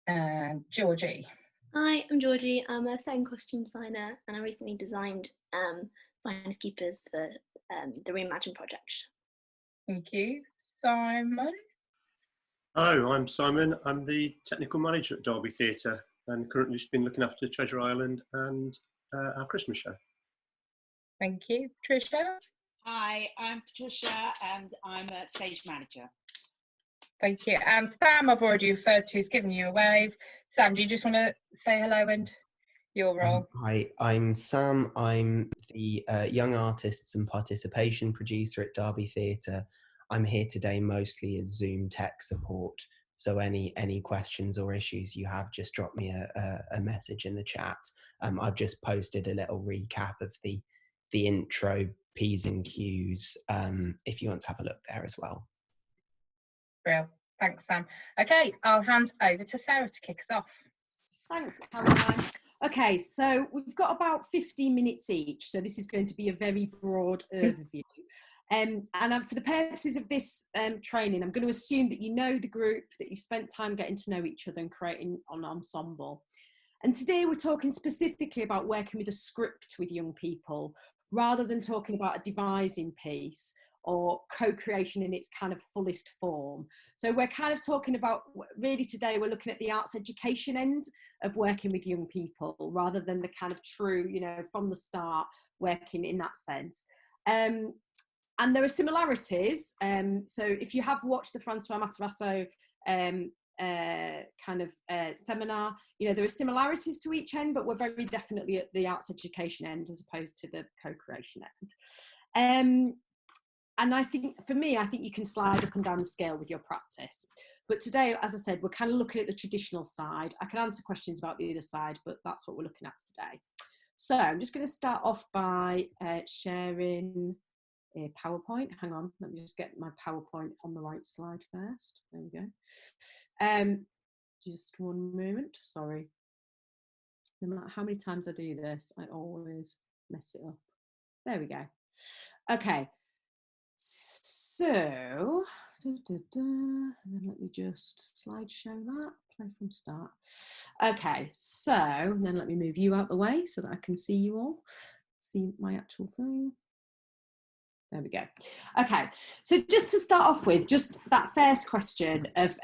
And Georgie. Hi, I'm Georgie. I'm a second costume designer and I recently designed Finders Keepers for the Reimagine project. Thank you. Simon. Hello, I'm Simon. I'm the technical manager at Derby Theatre and currently just been looking after Treasure Island and our Christmas show. Thank you. Tricia. Hi, I'm Patricia and I'm a stage manager. Thank you. And Sam, I've already referred to, has given you a wave. Sam, do you just want to say hello and your role? Hi, I'm Sam. I'm the Young Artists and Participation producer at Derby Theatre. I'm here today mostly as Zoom tech support. So any questions or issues you have, just drop me a message in the chat. I've just posted a little recap of the intro P's and Q's if you want to have a look there as well. Real. Thanks, Sam. Okay, I'll hand over to Sarah to kick us off. Thanks, Caroline. Okay, so we've got about 15 minutes each, so this is going to be a very broad overview. And for the purposes of this training, I'm going to assume that you know the group, that you've spent time getting to know each other and creating an ensemble. And today we're talking specifically about working with a script with young people, rather than talking about a devising piece or co-creation in its kind of fullest form. So we're kind of talking about, really today we're looking at the arts education end of working with young people, rather than the kind of true, you know, from the start, working in that sense. And there are similarities. So if you have watched the Francois Matarasso seminar, you know, there are similarities to each end, but we're very definitely at the arts education end as opposed to the co-creation end. And I think, for me, I think you can slide up and down the scale with your practice. But today, as I said, we're kind of looking at the traditional side. I can answer questions about the other side, but that's what we're looking at today. So I'm just going to start off by sharing a PowerPoint. Hang on, let me just get my PowerPoint on the right slide first. There we go. Just one moment, sorry. No matter how many times I do this, I always mess it up. There we go. Okay. So, and then let me just slideshow that, play from start. Okay, so then let me move you out the way so that I can see you all, see my actual thing. There we go. Okay, so just to start off with, just that first question of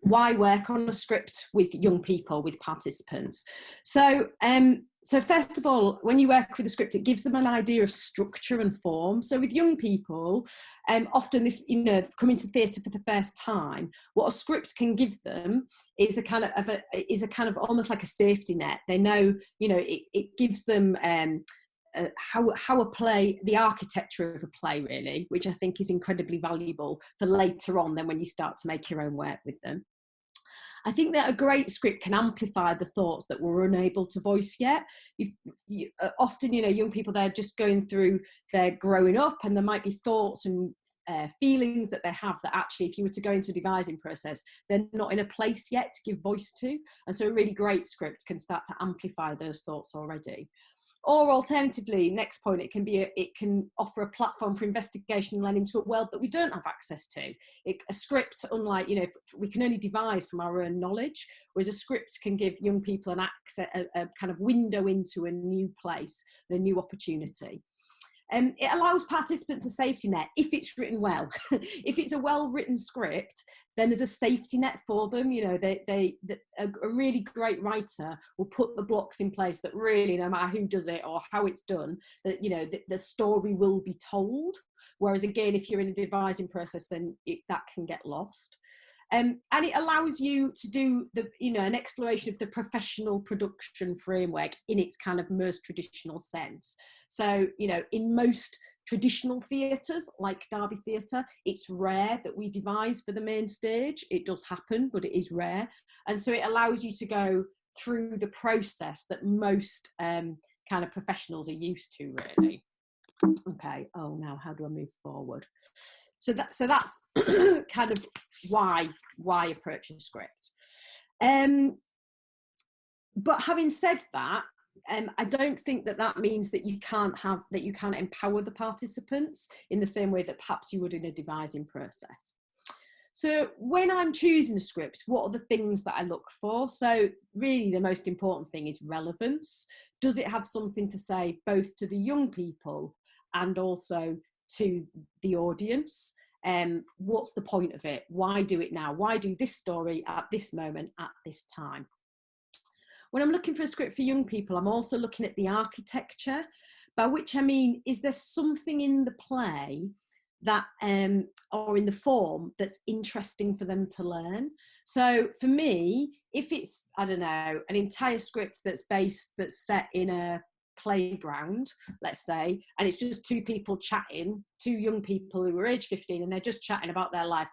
why work on a script with young people, with participants. So, so first of all, when you work with a script, it gives them an idea of structure and form. So with young people, often this, you know, coming to theatre for the first time, what a script can give them is a kind of almost like a safety net. They know, you know, it gives them how a play, the architecture of a play really, which I think is incredibly valuable for later on than when you start to make your own work with them. I think that a great script can amplify the thoughts that we're unable to voice yet. Often, you know, young people, they're just going through their growing up, and there might be thoughts and feelings that they have that actually, if you were to go into a devising process, they're not in a place yet to give voice to. And so a really great script can start to amplify those thoughts already. Or alternatively, next point, it can offer a platform for investigation and learning into a world that we don't have access to. A script, unlike, you know, we can only devise from our own knowledge, whereas a script can give young people an access, a kind of window into a new place, and a new opportunity. It allows participants a safety net if it's written well. If it's a well-written script, then there's a safety net for them. You know, a really great writer will put the blocks in place that really, no matter who does it or how it's done, that, you know, the story will be told. Whereas again, if you're in a devising process, then that can get lost. And it allows you to do an exploration of the professional production framework in its kind of most traditional sense. So, you know, in most traditional theatres, like Derby Theatre, it's rare that we devise for the main stage. It does happen, but it is rare. And so it allows you to go through the process that most kind of professionals are used to, really. Okay, now how do I move forward? So that's kind of why approach a script. But having said that, I don't think that means that you can't empower the participants in the same way that perhaps you would in a devising process. So when I'm choosing a script, what are the things that I look for? So really the most important thing is relevance. Does it have something to say both to the young people and also to the audience? What's the point of it? Why do it now? Why do this story at this moment, at this time? When I'm looking for a script for young people, I'm also looking at the architecture, by which I mean, is there something in the play that or in the form that's interesting for them to learn? So for me, if it's, I don't know, an entire script that's set in a playground, let's say, and it's just two people chatting, two young people who are age 15, and they're just chatting about their life,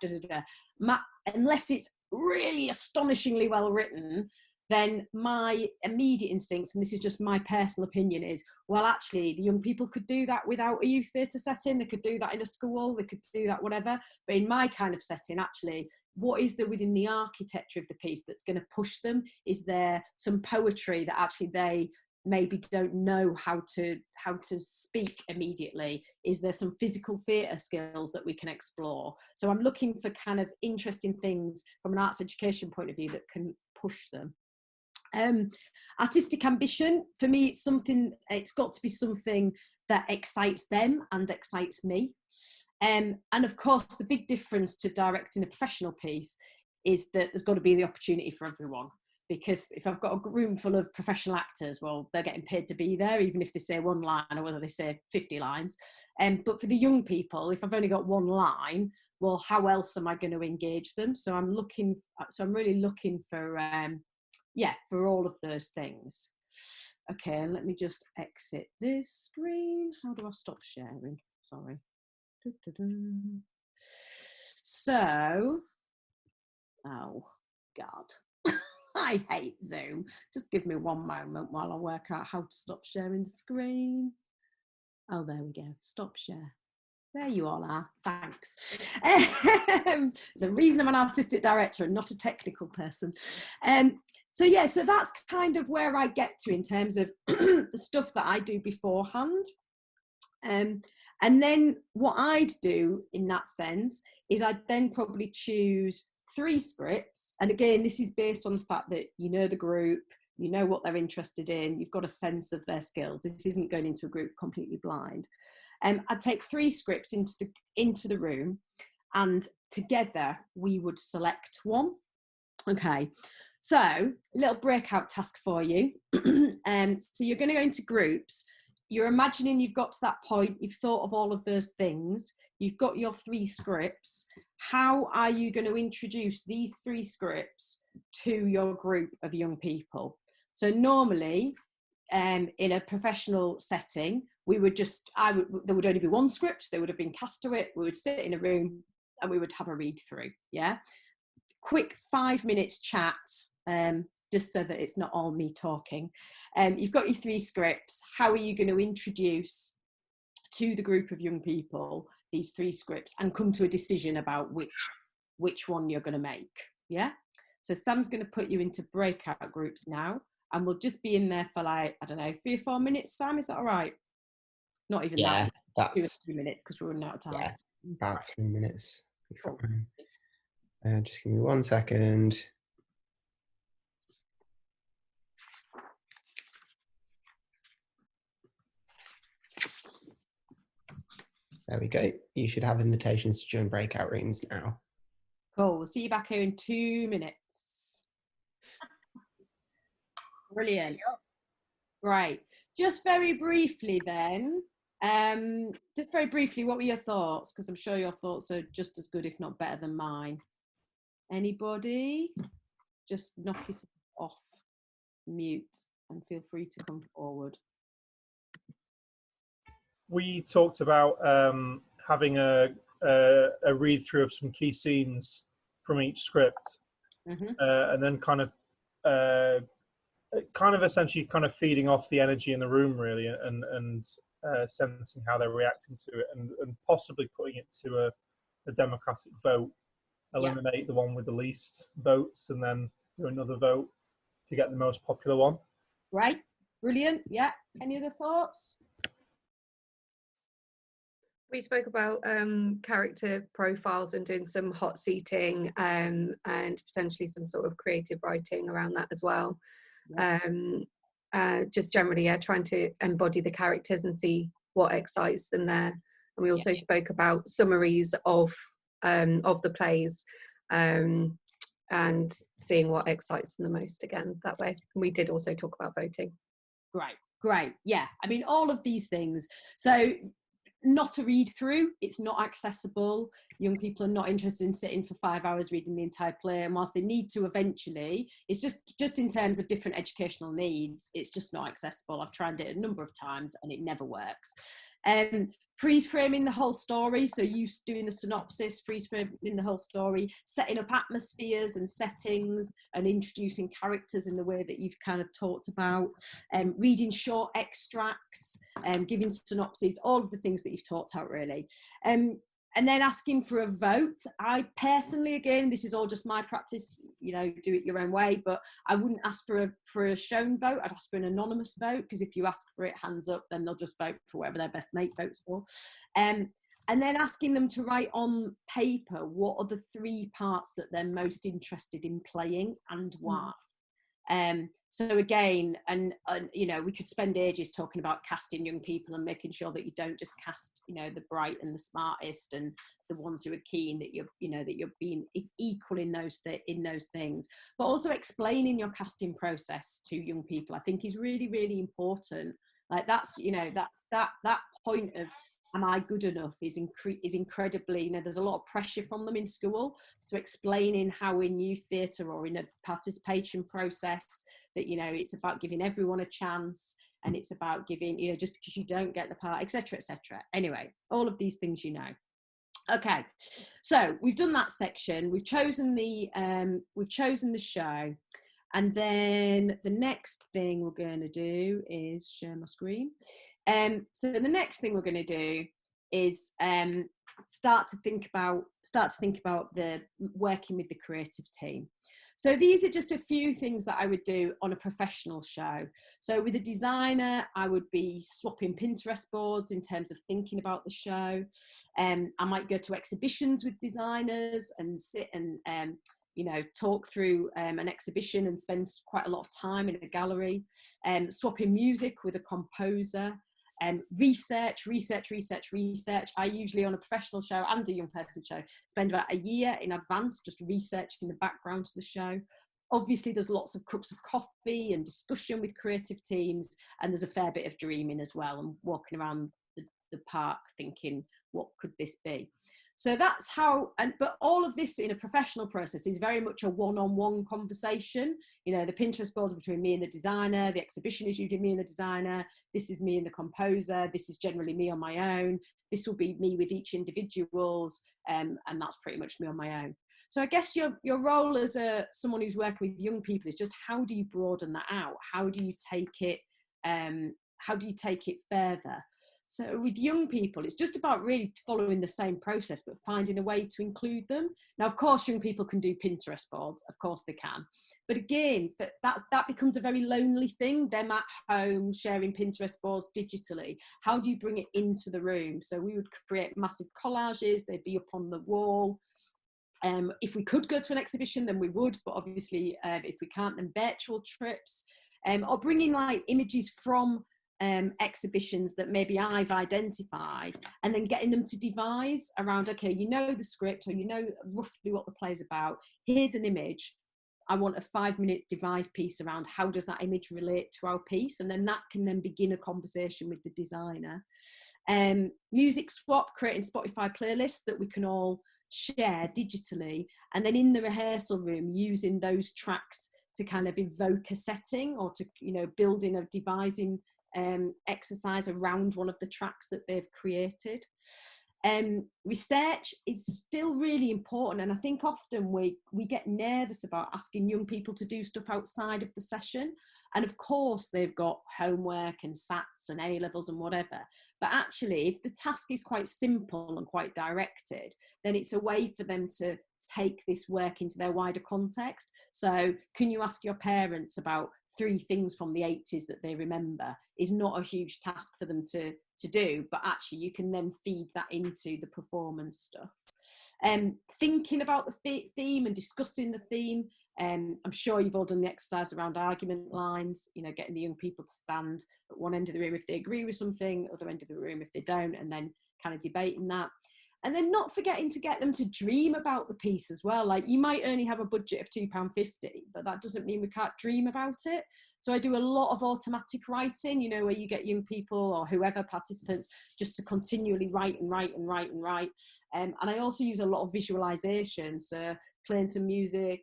unless it's really astonishingly well written, then my immediate instincts, and this is just my personal opinion, is, well, actually, the young people could do that without a youth theatre setting. They could do that in a school. They could do that, whatever. But in my kind of setting, actually, what is there within the architecture of the piece that's going to push them? Is there some poetry that actually they maybe don't know how to speak immediately? Is there some physical theatre skills that we can explore? So I'm looking for kind of interesting things from an arts education point of view that can push them. Artistic ambition, for me, it's got to be something that excites them and excites me. And of course, the big difference to directing a professional piece is that there's got to be the opportunity for everyone. Because if I've got a room full of professional actors, well, they're getting paid to be there, even if they say one line or whether they say 50 lines. But for the young people, if I've only got one line, well, how else am I going to engage them? So I'm really looking for, for all of those things. Okay, and let me just exit this screen. How do I stop sharing? Sorry. So, oh God, I hate Zoom. Just give me one moment while I work out how to stop sharing the screen. Oh, there we go. Stop share. There you all are. Thanks. There's a reason I'm an artistic director and not a technical person. So that's kind of where I get to in terms of the stuff that I do beforehand. And then what I'd do in that sense is I'd then probably choose 3 scripts. And again, this is based on the fact that you know the group, you know what they're interested in, you've got a sense of their skills. This isn't going into a group completely blind. I'd take 3 scripts into the room, and together we would select one. Okay, so a little breakout task for you. So you're going to go into groups. You're imagining you've got to that point, you've thought of all of those things, you've got your 3 scripts. How are you going to introduce these 3 scripts to your group of young people? So normally, in a professional setting, there would only be 1 script, there would have been cast to it, we would sit in a room and we would have a read through, yeah? Quick 5 minutes chat, just so that it's not all me talking. You've got your 3 scripts. How are you going to introduce to the group of young people these 3 scripts and come to a decision about which one you're going to make, yeah? So Sam's going to put you into breakout groups now, and we'll just be in there for like, I don't know, 3 or 4 minutes. Sam, is that all right? Not even that. That's 2 or 3 minutes because we're running out of time. Yeah, about 3 minutes. Cool. Just give me 1 second. There we go. You should have invitations to join breakout rooms now. Cool. We'll see you back here in 2 minutes. Brilliant. Right. Just very briefly then, what were your thoughts? Because I'm sure your thoughts are just as good, if not better than mine. Anybody? Just knock yourself off mute and feel free to come forward. We talked about having a read through of some key scenes from each script, and then kind of essentially kind of feeding off the energy in the room really, and sensing how they're reacting to it, and possibly putting it to a democratic vote. Eliminate the one with the least votes, and then do another vote to get the most popular one. Right. Brilliant. Yeah. Any other thoughts? We spoke about character profiles and doing some hot seating and potentially some sort of creative writing around that as well. Yeah. Just generally, yeah, trying to embody the characters and see what excites them there. And we also spoke about summaries of the plays and seeing what excites them the most again that way. And we did also talk about voting. Great. Yeah, I mean, all of these things. So not a read through, it's not accessible. Young people are not interested in sitting for 5 hours reading the entire play, and whilst they need to eventually, it's just in terms of different educational needs, it's just not accessible. I've tried it a number of times and it never works. Freeze framing the whole story, so you doing the synopsis, freeze framing the whole story, setting up atmospheres and settings and introducing characters in the way that you've kind of talked about, reading short extracts, giving synopses, all of the things that you've talked about really. And then asking for a vote. I personally, again, this is all just my practice, you know, do it your own way, but I wouldn't ask for a shown vote. I'd ask for an anonymous vote, because if you ask for it hands up, then they'll just vote for whatever their best mate votes for. And then asking them to write on paper what are the 3 parts that they're most interested in playing and why. So again, and you know, we could spend ages talking about casting young people and making sure that you don't just cast, you know, the bright and the smartest and the ones who are keen, that you're, you know, that you're being equal in those things, but also explaining your casting process to young people, I think is really, really important. Like that's, you know, that's that point of, am I good enough, is incredibly, you know, there's a lot of pressure from them in school. So explaining how in youth theatre or in a participation process that, you know, it's about giving everyone a chance, and it's about giving, you know, just because you don't get the part, etc., etc. Anyway, all of these things, you know. Okay, so we've done that section. We've chosen the show. And then the next thing we're going to do is share my screen. So the next thing we're going to do is start to think about the working with the creative team. So these are just a few things that I would do on a professional show. So with a designer, I would be swapping Pinterest boards in terms of thinking about the show. I might go to exhibitions with designers and sit and you know, talk through an exhibition and spend quite a lot of time in a gallery, swapping music with a composer, research. I usually, on a professional show and a young person show, spend about a year in advance just researching the background to the show. Obviously, there's lots of cups of coffee and discussion with creative teams, and there's a fair bit of dreaming as well, and walking around the park thinking, what could this be? So that's how, but all of this in a professional process is very much a one-on-one conversation. You know, the Pinterest boards are between me and the designer, the exhibition is usually me and the designer, this is me and the composer, this is generally me on my own, this will be me with each individuals, and that's pretty much me on my own. So I guess your role as someone who's working with young people is just, how do you broaden that out? How do you take it further? So with young people, it's just about really following the same process, but finding a way to include them. Now, of course, young people can do Pinterest boards. Of course they can. But again, that becomes a very lonely thing. Them at home sharing Pinterest boards digitally. How do you bring it into the room? So we would create massive collages. They'd be up on the wall. If we could go to an exhibition, then we would. But obviously, if we can't, then virtual trips. Or bringing like images from exhibitions that maybe I've identified, and then getting them to devise around, okay, you know the script, or you know roughly what the play's about, here's an image, I want a 5-minute devise piece around how does that image relate to our piece, and then that can then begin a conversation with the designer. Music swap, creating Spotify playlists that we can all share digitally, and then in the rehearsal room using those tracks to kind of evoke a setting, or to, you know, building a devising exercise around one of the tracks that they've created. Research is still really important, and I think often we get nervous about asking young people to do stuff outside of the session, and of course they've got homework and SATs and A-levels and whatever, but actually if the task is quite simple and quite directed, then it's a way for them to take this work into their wider context. So can you ask your parents about 3 things from the 80s that they remember is not a huge task for them to do, but actually you can then feed that into the performance stuff. Thinking about the theme and discussing the theme. I'm sure you've all done the exercise around argument lines, you know, getting the young people to stand at one end of the room if they agree with something, other end of the room if they don't, and then kind of debating that. And then not forgetting to get them to dream about the piece as well. Like, you might only have a budget of £2.50, but that doesn't mean we can't dream about it. So I do a lot of automatic writing, you know, where you get young people or whoever, participants, just to continually write and write and write and write. And I also use a lot of visualization. So playing some music,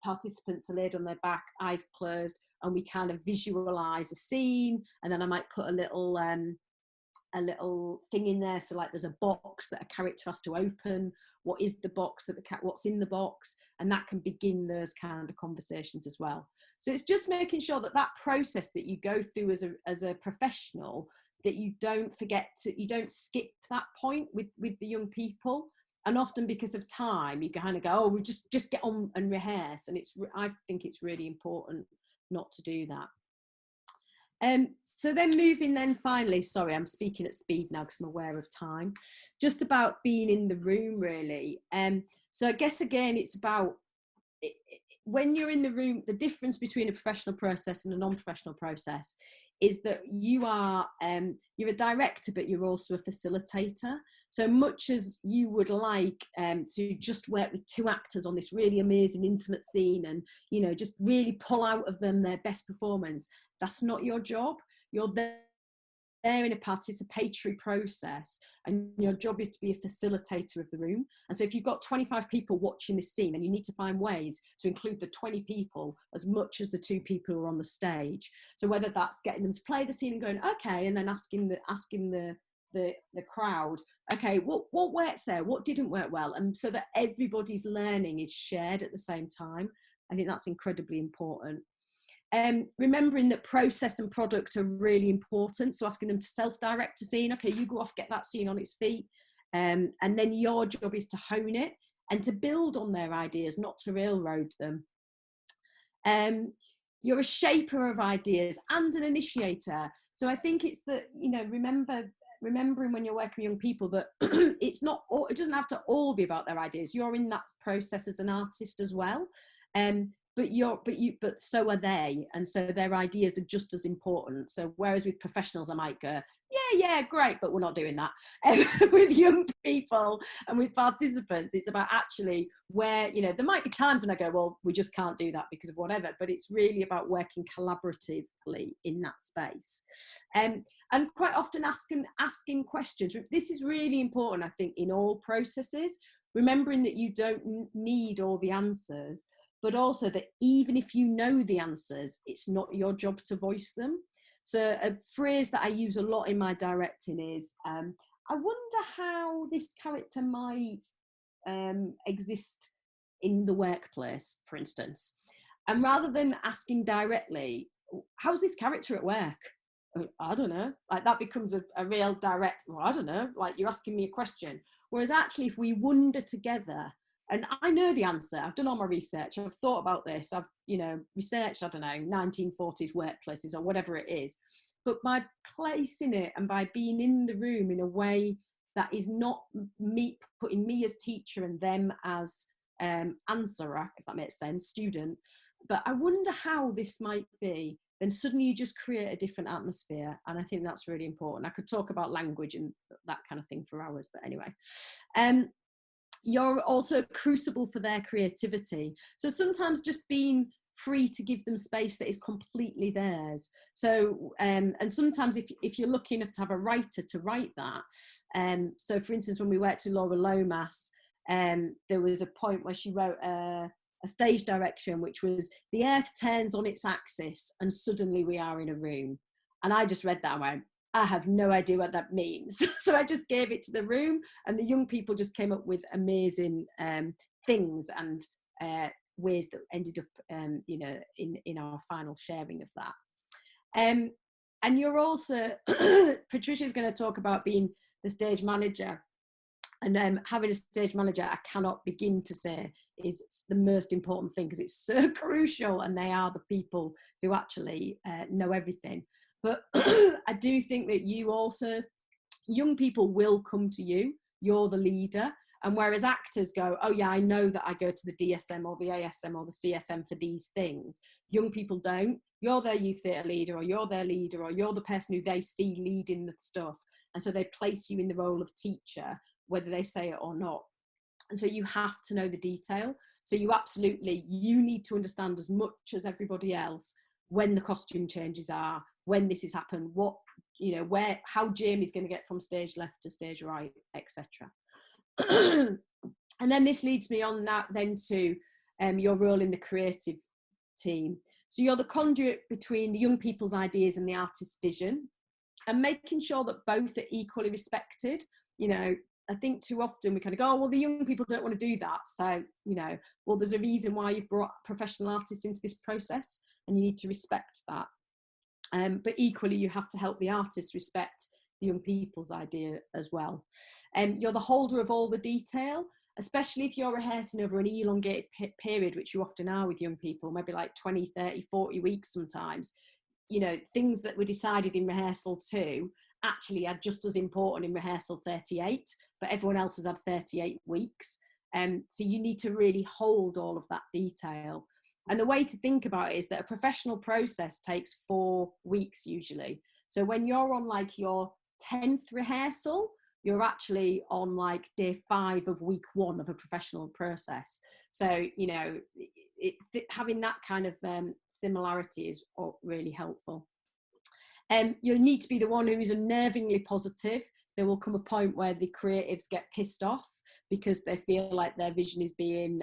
participants are laid on their back, eyes closed, and we kind of visualize a scene. And then I might put a little thing in there, so like there's a box that a character has to open. What is the box that what's in the box? And that can begin those kind of conversations as well. So it's just making sure that that process that you go through as a professional, that you don't forget to, you don't skip that point with the young people. And often because of time, you kind of go, oh, we just get on and rehearse. And I think it's really important not to do that. So then moving then finally, sorry, I'm speaking at speed now because I'm aware of time, just about being in the room really. So I guess again, it's about when you're in the room, the difference between a professional process and a non-professional process is that you are, you're a director, but you're also a facilitator. So much as you would like to just work with 2 actors on this really amazing intimate scene and, you know, just really pull out of them their best performance, that's not your job. You're there in a participatory process, and your job is to be a facilitator of the room. And so if you've got 25 people watching this scene, and you need to find ways to include the 20 people as much as the 2 people who are on the stage. So whether that's getting them to play the scene and going, okay, and then asking the crowd, okay, what works there, what didn't work well, and so that everybody's learning is shared at the same time. I think that's incredibly important. Remembering that process and product are really important, so asking them to self-direct a scene. Okay, you go off, get that scene on its feet, and then your job is to hone it and to build on their ideas, not to railroad them. You're a shaper of ideas and an initiator. So I think it's that, you know, remembering when you're working with young people that it doesn't have to all be about their ideas. You're in that process as an artist as well. But so are they, and so their ideas are just as important. So whereas with professionals I might go, yeah, great, but we're not doing that. With young people and with participants, it's about actually where, you know, there might be times when I go, well, we just can't do that because of whatever, but it's really about working collaboratively in that space. And quite often asking questions. This is really important, I think, in all processes, remembering that you don't need all the answers, but also that even if you know the answers, it's not your job to voice them. So a phrase that I use a lot in my directing is, I wonder how this character might exist in the workplace, for instance. And rather than asking directly, how's this character at work? I don't know, like that becomes a real direct, well, I don't know, like you're asking me a question. Whereas actually if we wonder together, and I know the answer, I've done all my research, I've thought about this, I've, you know, researched, I don't know, 1940s workplaces or whatever it is. But by placing it and by being in the room in a way that is not me, putting me as teacher and them as answerer, if that makes sense, student, but I wonder how this might be, then suddenly you just create a different atmosphere. And I think that's really important. I could talk about language and that kind of thing for hours, but anyway. You're also a crucible for their creativity. So sometimes just being free to give them space that is completely theirs. So, and sometimes if you're lucky enough to have a writer to write that. So for instance, when we worked with Laura Lomas, there was a point where she wrote a stage direction, which was the earth turns on its axis and suddenly we are in a room. And I just read that and went, I have no idea what that means. So I just gave it to the room and the young people just came up with amazing things and ways that ended up, you know, in our final sharing of that. And you're also, Patricia's going to talk about being the stage manager. And having a stage manager, I cannot begin to say, is the most important thing, because it's so crucial, and they are the people who actually know everything. But I do think that young people will come to you. You're the leader. And whereas actors go, oh yeah, I know that I go to the DSM or the ASM or the CSM for these things, young people don't. You're their youth theatre leader, or you're their leader, or you're the person who they see leading the stuff. And so they place you in the role of teacher, whether they say it or not. And so you have to know the detail. So you need to understand as much as everybody else when the costume changes are, when this has happened, what, how Jamie's going to get from stage left to stage right, etc. And then this leads me on now then to your role in the creative team. So you're the conduit between the young people's ideas and the artist's vision, and making sure that both are equally respected. I think too often we kind of go, oh, well, the young people don't want to do that. So, well, there's a reason why you've brought professional artists into this process, and you need to respect that. But equally, you have to help the artists respect the young people's idea as well. You're the holder of all the detail, especially if you're rehearsing over an elongated period, which you often are with young people, maybe like 20, 30, 40 weeks sometimes. Things that were decided in rehearsal 2 actually are just as important in rehearsal 38, but everyone else has had 38 weeks. So you need to really hold all of that detail. And the way to think about it is that a professional process takes 4 weeks usually. So when you're on like your 10th rehearsal, you're actually on like day 5 of week 1 of a professional process. So, having that kind of similarity is really helpful. You need to be the one who is unnervingly positive. There will come a point where the creatives get pissed off because they feel like their vision is being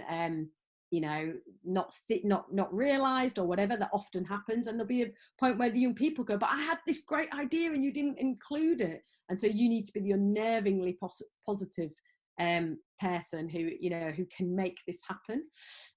not realized or whatever. That often happens, and there'll be a point where the young people go, but I had this great idea and you didn't include it. And so you need to be the unnervingly positive person who can make this happen.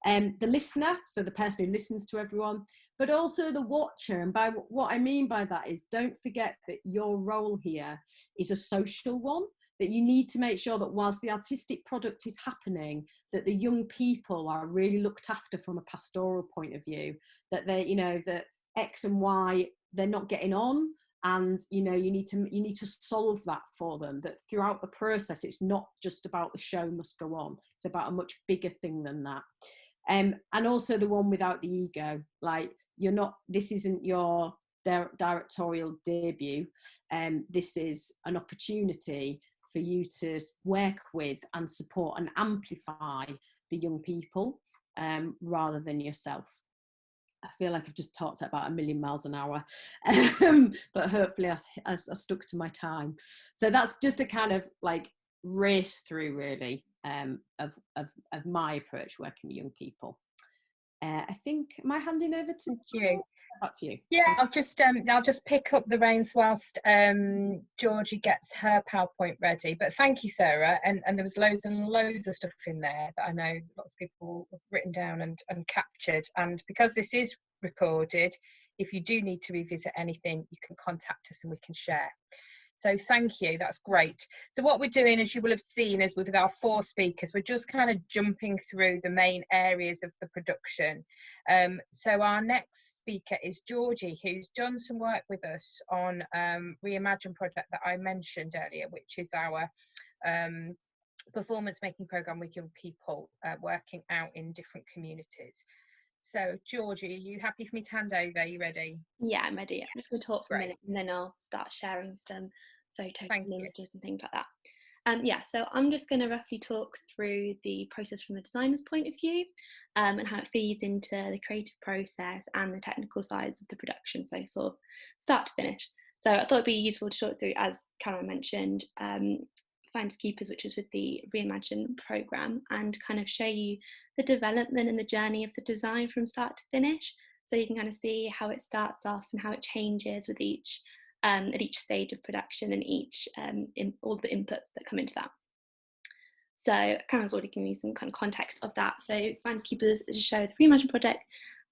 The listener, so the person who listens to everyone, but also the watcher. And by what I mean by that is, don't forget that your role here is a social one, that you need to make sure that whilst the artistic product is happening, that the young people are really looked after from a pastoral point of view, that they, that X and Y, they're not getting on. And, you need to solve that for them, that throughout the process, it's not just about the show must go on. It's about a much bigger thing than that. And also the one without the ego, like this isn't your directorial debut. This is an opportunity for you to work with and support and amplify the young people rather than yourself. I feel like I've just talked about 1,000,000 miles an hour, but hopefully I stuck to my time. So that's just a kind of like race through really of my approach working with young people. I think, am I handing over to you? Back to you. Yeah, I'll just pick up the reins whilst Georgie gets her PowerPoint ready. But thank you, Sarah. And there was loads and loads of stuff in there that I know lots of people have written down and captured. And because this is recorded, if you do need to revisit anything, you can contact us and we can share. So thank you, that's great. So what we're doing, as you will have seen, is with our 4 speakers, we're just kind of jumping through the main areas of the production. So our next speaker is Georgie, who's done some work with us on Reimagine project that I mentioned earlier, which is our performance making programme with young people working out in different communities. So Georgie, are you happy for me to hand over? Are you ready? Yeah, I'm ready. I'm just going to talk for a minute and then I'll start sharing some photos and images and things like that. Yeah, so I'm just going to roughly talk through the process from the designer's point of view and how it feeds into the creative process and the technical sides of the production, so sort of start to finish. So I thought it'd be useful to talk through, as Cameron mentioned, Finders Keepers, which was with the Reimagine programme, and kind of show you the development and the journey of the design from start to finish, so you can kind of see how it starts off and how it changes with each at each stage of production and each all the inputs that come into that. So Cameron's already given you some kind of context of that. So Finders Keepers is a show, the Reimagine project,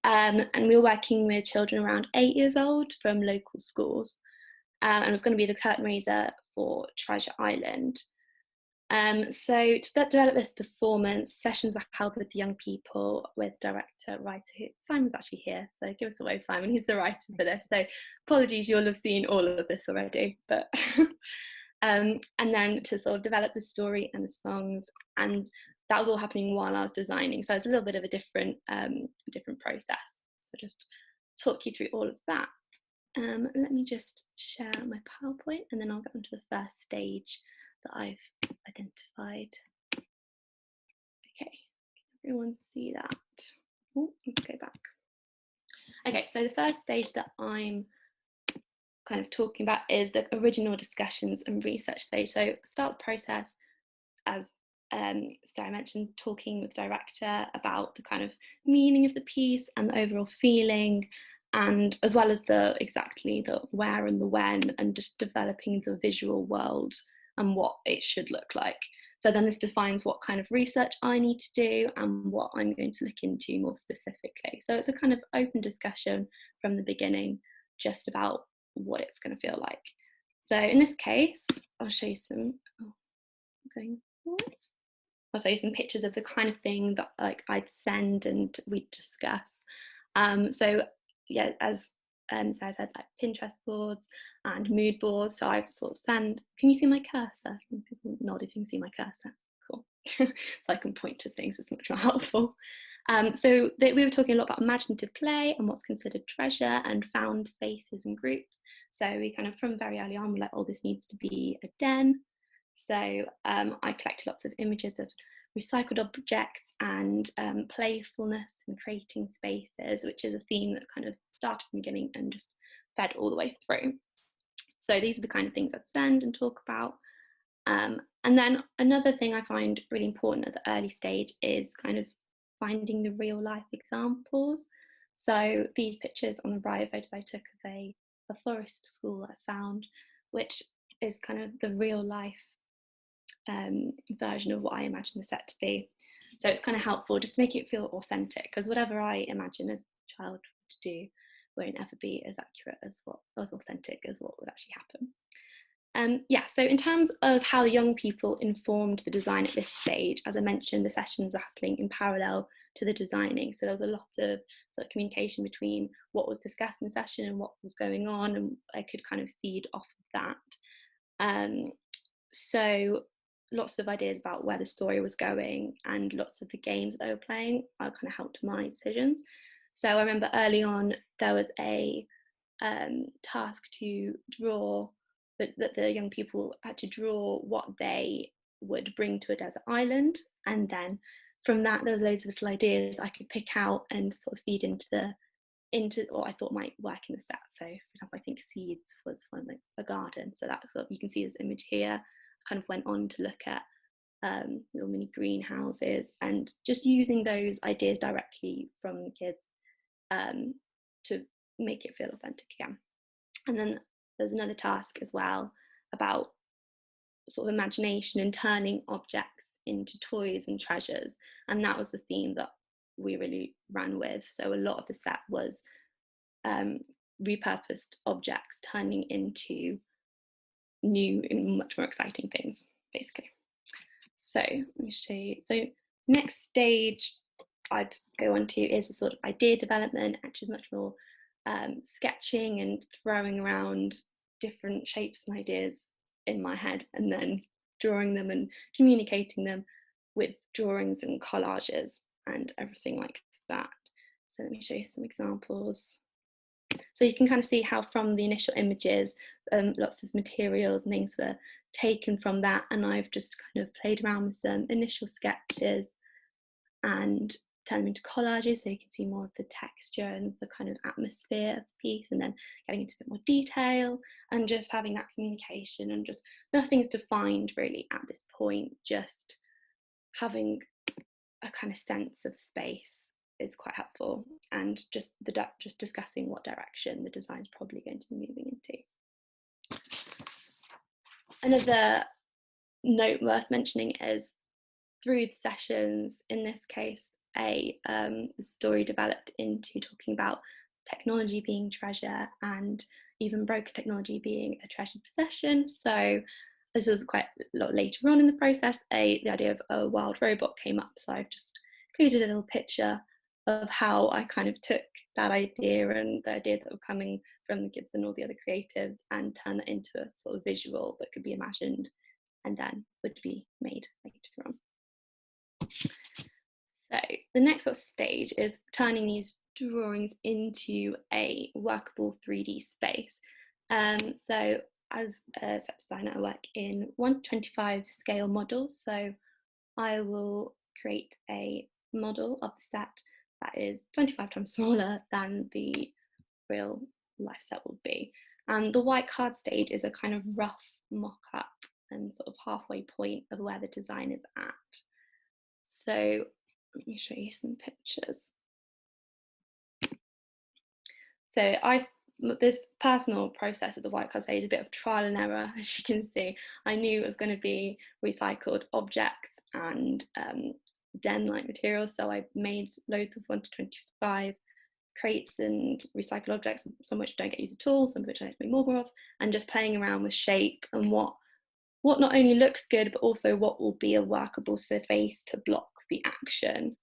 and we were working with children around 8 years old from local schools, and it was going to be the curtain raiser for Treasure Island. So to develop this performance, sessions were held with young people, with director, writer, Simon's actually here, so give us a wave, Simon, he's the writer for this, so apologies, you'll have seen all of this already, but and then to sort of develop the story and the songs, and that was all happening while I was designing, so it's a little bit of a different process. So just talk you through all of that. Let me just share my PowerPoint, and then I'll get onto the first stage that I've identified. Okay, can everyone see that? Oh, let's go back. Okay, so the first stage that I'm kind of talking about is the original discussions and research stage. So start the process, as Sarah mentioned, talking with the director about the kind of meaning of the piece and the overall feeling, and as well as the where and the when, and just developing the visual world and what it should look like. So then this defines what kind of research I need to do and what I'm going to look into more specifically. So it's a kind of open discussion from the beginning, just about what it's going to feel like. So in this case, I'll show you some, I'll show you some pictures of the kind of thing that I'd send and we'd discuss. So yeah, as Sarah said, like Pinterest boards and mood boards. So I sort of send, can you see my cursor? People nod if you can see my cursor. Cool. So I can point to things, it's much more helpful. So we were talking a lot about imaginative play and what's considered treasure and found spaces and groups. So we kind of, from very early on, were like, oh, this needs to be a den. So I collected lots of images of recycled objects and playfulness and creating spaces, which is a theme that kind of started from the beginning and just fed all the way through. So these are the kind of things I'd send and talk about. And then another thing I find really important at the early stage is kind of finding the real life examples. So these pictures on the right are photos I took of a florist school I found, which is kind of the real life version of what I imagine the set to be. So it's kind of helpful just to make it feel authentic, because whatever I imagine a child to do won't ever be as accurate as authentic as what would actually happen. Yeah, so in terms of how young people informed the design at this stage, as I mentioned, the sessions are happening in parallel to the designing. So there was a lot of sort of communication between what was discussed in the session and what was going on, and I could kind of feed off of that. So lots of ideas about where the story was going and lots of the games that they were playing kind of helped my decisions. So I remember early on there was a task to draw, that the young people had to draw what they would bring to a desert island, and then from that there was loads of little ideas I could pick out and sort of feed into what I thought might work in the set. So for example, I think seeds was one, like a garden, so that sort of, you can see this image here. I kind of went on to look at little mini greenhouses and just using those ideas directly from the kids to make it feel authentic again. And then there's another task as well about sort of imagination and turning objects into toys and treasures, and that was the theme that we really ran with. So a lot of the set was repurposed objects turning into new and much more exciting things, basically. So let me show you. So next stage I'd go on to is a sort of idea development, which is much more sketching and throwing around different shapes and ideas in my head, and then drawing them and communicating them with drawings and collages and everything like that. So let me show you some examples. So you can kind of see how from the initial images, lots of materials and things were taken from that, and I've just kind of played around with some initial sketches and turn them into collages, so you can see more of the texture and the kind of atmosphere of the piece, and then getting into a bit more detail and just having that communication, and just nothing's defined really at this point, just having a kind of sense of space is quite helpful, and just discussing what direction the design is probably going to be moving into. Another note worth mentioning is through the sessions, in this case, a story developed into talking about technology being treasure and even broken technology being a treasured possession. So this was quite a lot later on in the process, the idea of a wild robot came up. So I've just included a little picture of how I kind of took that idea and the ideas that were coming from the kids and all the other creatives and turned that into a sort of visual that could be imagined and then would be made later on. So the next sort of stage is turning these drawings into a workable 3D space. So as a set designer, I work in 1:25 scale models. So I will create a model of the set that is 25 times smaller than the real life set will be. And the white card stage is a kind of rough mock-up and sort of halfway point of where the design is at. So let me show you some pictures. So this personal process of the white card stage is a bit of trial and error, as you can see. I knew it was going to be recycled objects and den-like materials, so I made loads of 1:25 crates and recycled objects, some which don't get used at all, some which I have to make more of, and just playing around with shape and what not only looks good, but also what will be a workable space to block the action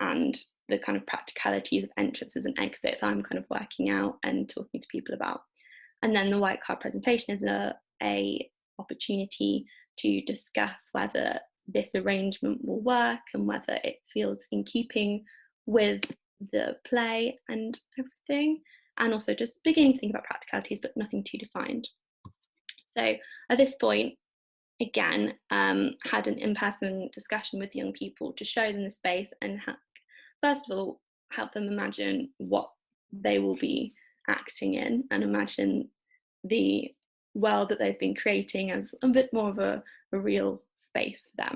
and the kind of practicalities of entrances and exits I'm kind of working out and talking to people about. And then the white card presentation is a opportunity to discuss whether this arrangement will work and whether it feels in keeping with the play and everything, and also just beginning to think about practicalities but nothing too defined. So at this point, again, had an in-person discussion with young people to show them the space and first of all help them imagine what they will be acting in and imagine the world that they've been creating as a bit more of a real space for them,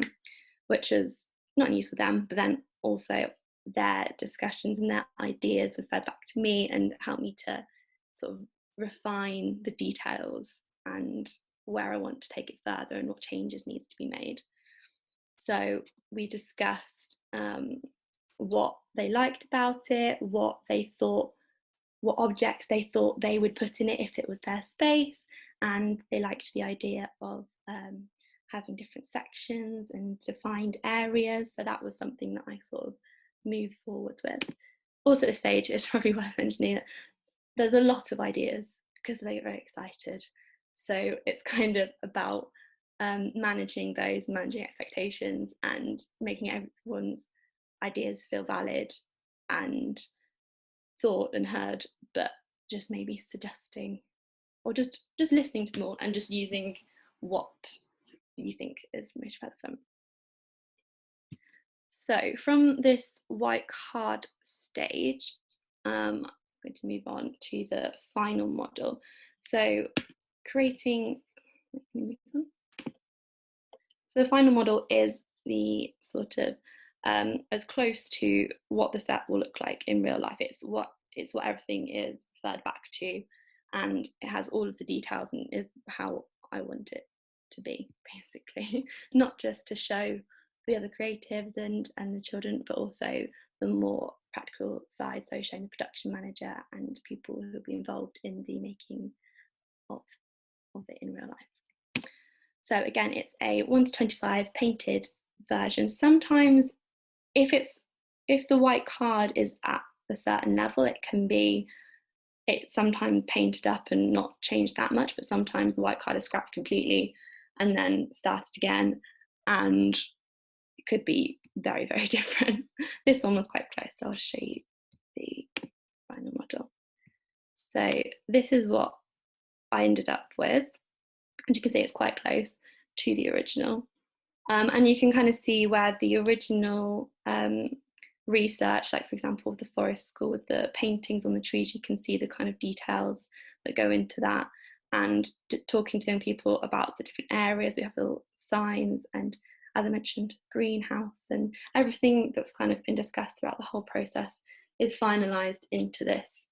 which is not news for them, but then also their discussions and their ideas were fed back to me and helped me to sort of refine the details and where I want to take it further and what changes needs to be made. So we discussed what they liked about it, what objects they thought they would put in it if it was their space, and they liked the idea of having different sections and defined areas. So that was something that I sort of moved forward with. Also at this stage, it's probably worth mentioning that there's a lot of ideas because they get very excited. So it's kind of about managing expectations and making everyone's ideas feel valid and thought and heard, but just maybe suggesting or just listening to them all and just using what you think is most relevant. So from this white card stage, I'm going to move on to the final model. So so the final model is the sort of as close to what the set will look like in real life. It's what everything is referred back to, and it has all of the details and is how I want it to be, basically. Not just to show the other creatives and the children, but also the more practical side, so showing the production manager and people who will be involved in the making of it in real life. So again, it's a 1:25 painted version. Sometimes if the white card is at a certain level, it's sometimes painted up and not changed that much, but sometimes the white card is scrapped completely and then started again, and it could be very, very different. This one was quite close, so I'll show you the final model. So this is what I ended up with. As you can see, it's quite close to the original. And you can kind of see where the original research, like for example, with the forest school, with the paintings on the trees, you can see the kind of details that go into that. And talking to young people about the different areas, we have little signs and, as I mentioned, greenhouse, and everything that's kind of been discussed throughout the whole process is finalised into this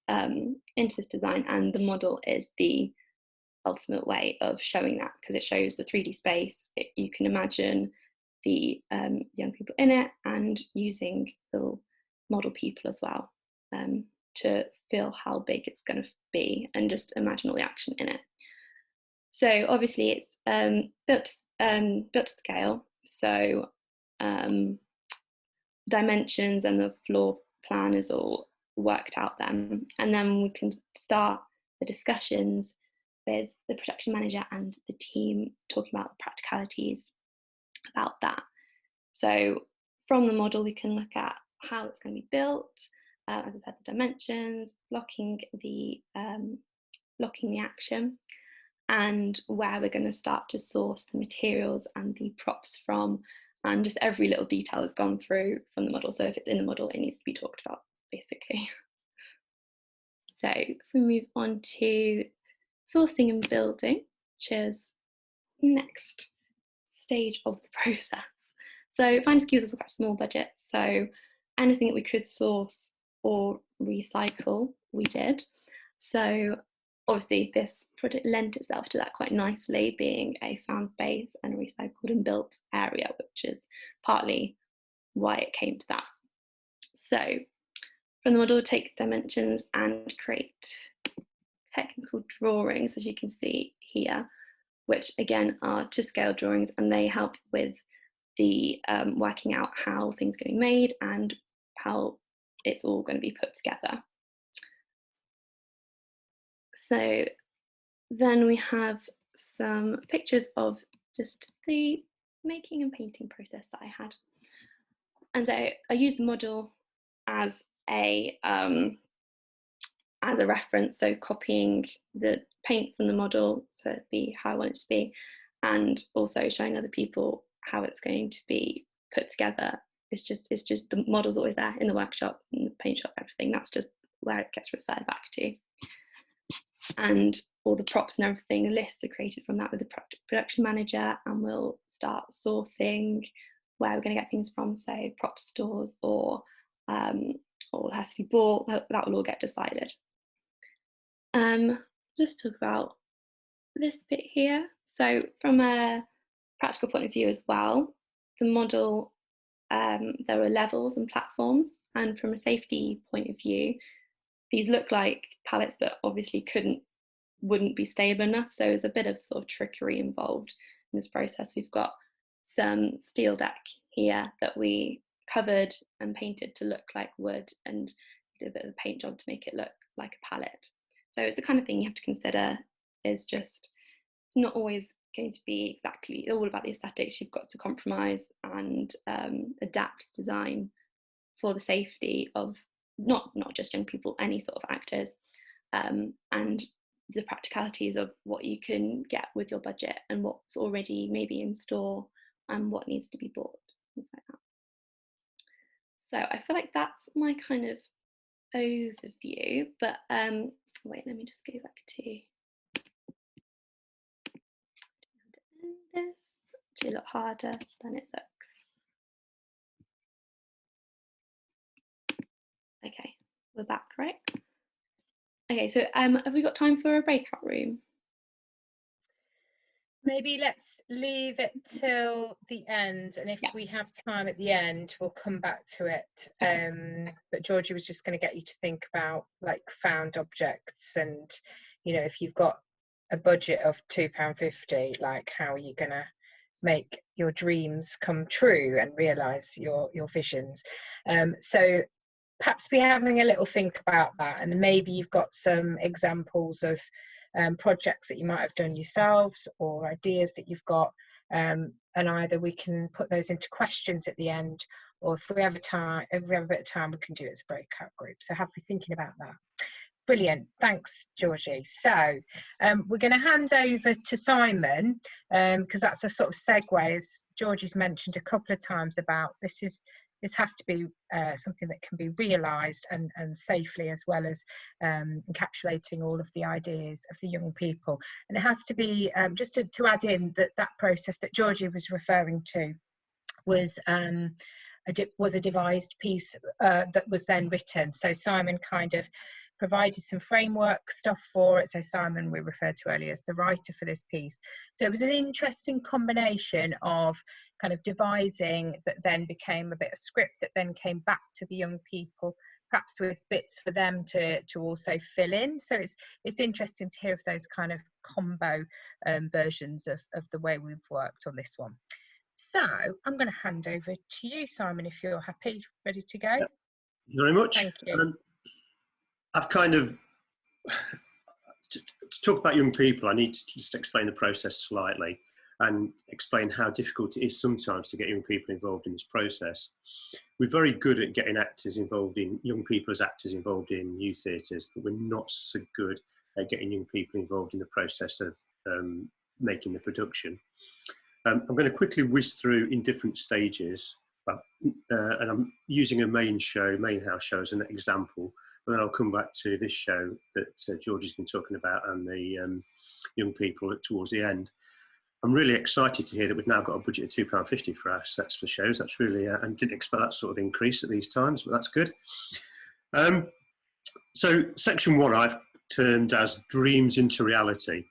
design, and the model is the ultimate way of showing that because it shows the 3D space. You can imagine the young people in it and using little model people as well to feel how big it's going to be and just imagine all the action in it. So obviously it's built to scale, so dimensions and the floor plan is all worked out then, and then we can start the discussions with the production manager and the team, talking about the practicalities about that. So from the model we can look at how it's going to be built, as I said, the dimensions, blocking the action, and where we're going to start to source the materials and the props from, and just every little detail has gone through from the model. So if it's in the model, it needs to be talked about, basically. So if we move on to sourcing and building, which is next stage of the process. So Find SKU was quite a small budget, so anything that we could source or recycle, we did. So obviously this project lent itself to that quite nicely, being a found space and a recycled and built area, which is partly why it came to that. So from the model, take dimensions and create technical drawings, as you can see here, which again are to scale drawings, and they help with the working out how things are getting made and how it's all going to be put together. So then we have some pictures of just the making and painting process that I had. And so I used the model as a reference, so copying the paint from the model to be how I want it to be, and also showing other people how it's going to be put together. It's just the model's always there in the workshop, in the paint shop, everything. That's just where it gets referred back to. And all the props and everything, the lists are created from that with the production manager, and we'll start sourcing where we're going to get things from, say prop stores or it has to be bought. That will all get decided. Just talk about this bit here. So from a practical point of view as well, the model, there are levels and platforms, and from a safety point of view, these look like pallets that obviously wouldn't be stable enough, so there's a bit of sort of trickery involved in this process. We've got some steel deck here that we covered and painted to look like wood, and did a bit of a paint job to make it look like a pallet. So it's the kind of thing you have to consider, is just, it's not always going to be exactly all about the aesthetics. You've got to compromise and adapt design for the safety of not just young people, any sort of actors, and the practicalities of what you can get with your budget and what's already maybe in store and what needs to be bought, things like that. So I feel like that's my kind of overview, but wait, let me just go back to this. It's actually a lot harder than it looks. Okay, we're back, right? Okay, so have we got time for a breakout room? Maybe let's leave it till the end, and if we have time at the end, we'll come back to it. But Georgie was just going to get you to think about like found objects, and you know, if you've got a budget of £2.50, like how are you going to make your dreams come true and realise your visions? So perhaps be having a little think about that, and maybe you've got some examples of projects that you might have done yourselves or ideas that you've got, and either we can put those into questions at the end, or if we have a bit of time, we can do it as a breakout group. So have you thinking about that. Brilliant, thanks Georgie. So we're going to hand over to Simon, because that's a sort of segue, as Georgie's mentioned a couple of times, about this has to be something that can be realised and safely, as well as encapsulating all of the ideas of the young people. And it has to be, just to add in, that process that Georgie was referring to was a devised piece that was then written. So Simon kind of provided some framework stuff for it. So Simon, we referred to earlier as the writer for this piece. So it was an interesting combination of kind of devising that then became a bit of script that then came back to the young people, perhaps with bits for them to also fill in. So it's interesting to hear of those kind of combo versions of the way we've worked on this one. So I'm going to hand over to you, Simon, if you're happy, ready to go. Thank you very much. Thank you. I've kind of, to talk about young people, I need to just explain the process slightly and explain how difficult it is sometimes to get young people involved in this process. We're very good at getting actors involved in, young people as actors involved in youth theatres, but we're not so good at getting young people involved in the process of making the production. I'm going to quickly whiz through in different stages, and I'm using a main house show as an example, but then I'll come back to this show that Georgie's been talking about and the young people towards the end. I'm really excited to hear that we've now got a budget of £2.50 for our sets for shows. That's really, and didn't expect that sort of increase at these times, but that's good. So section 1 I've termed as dreams into reality.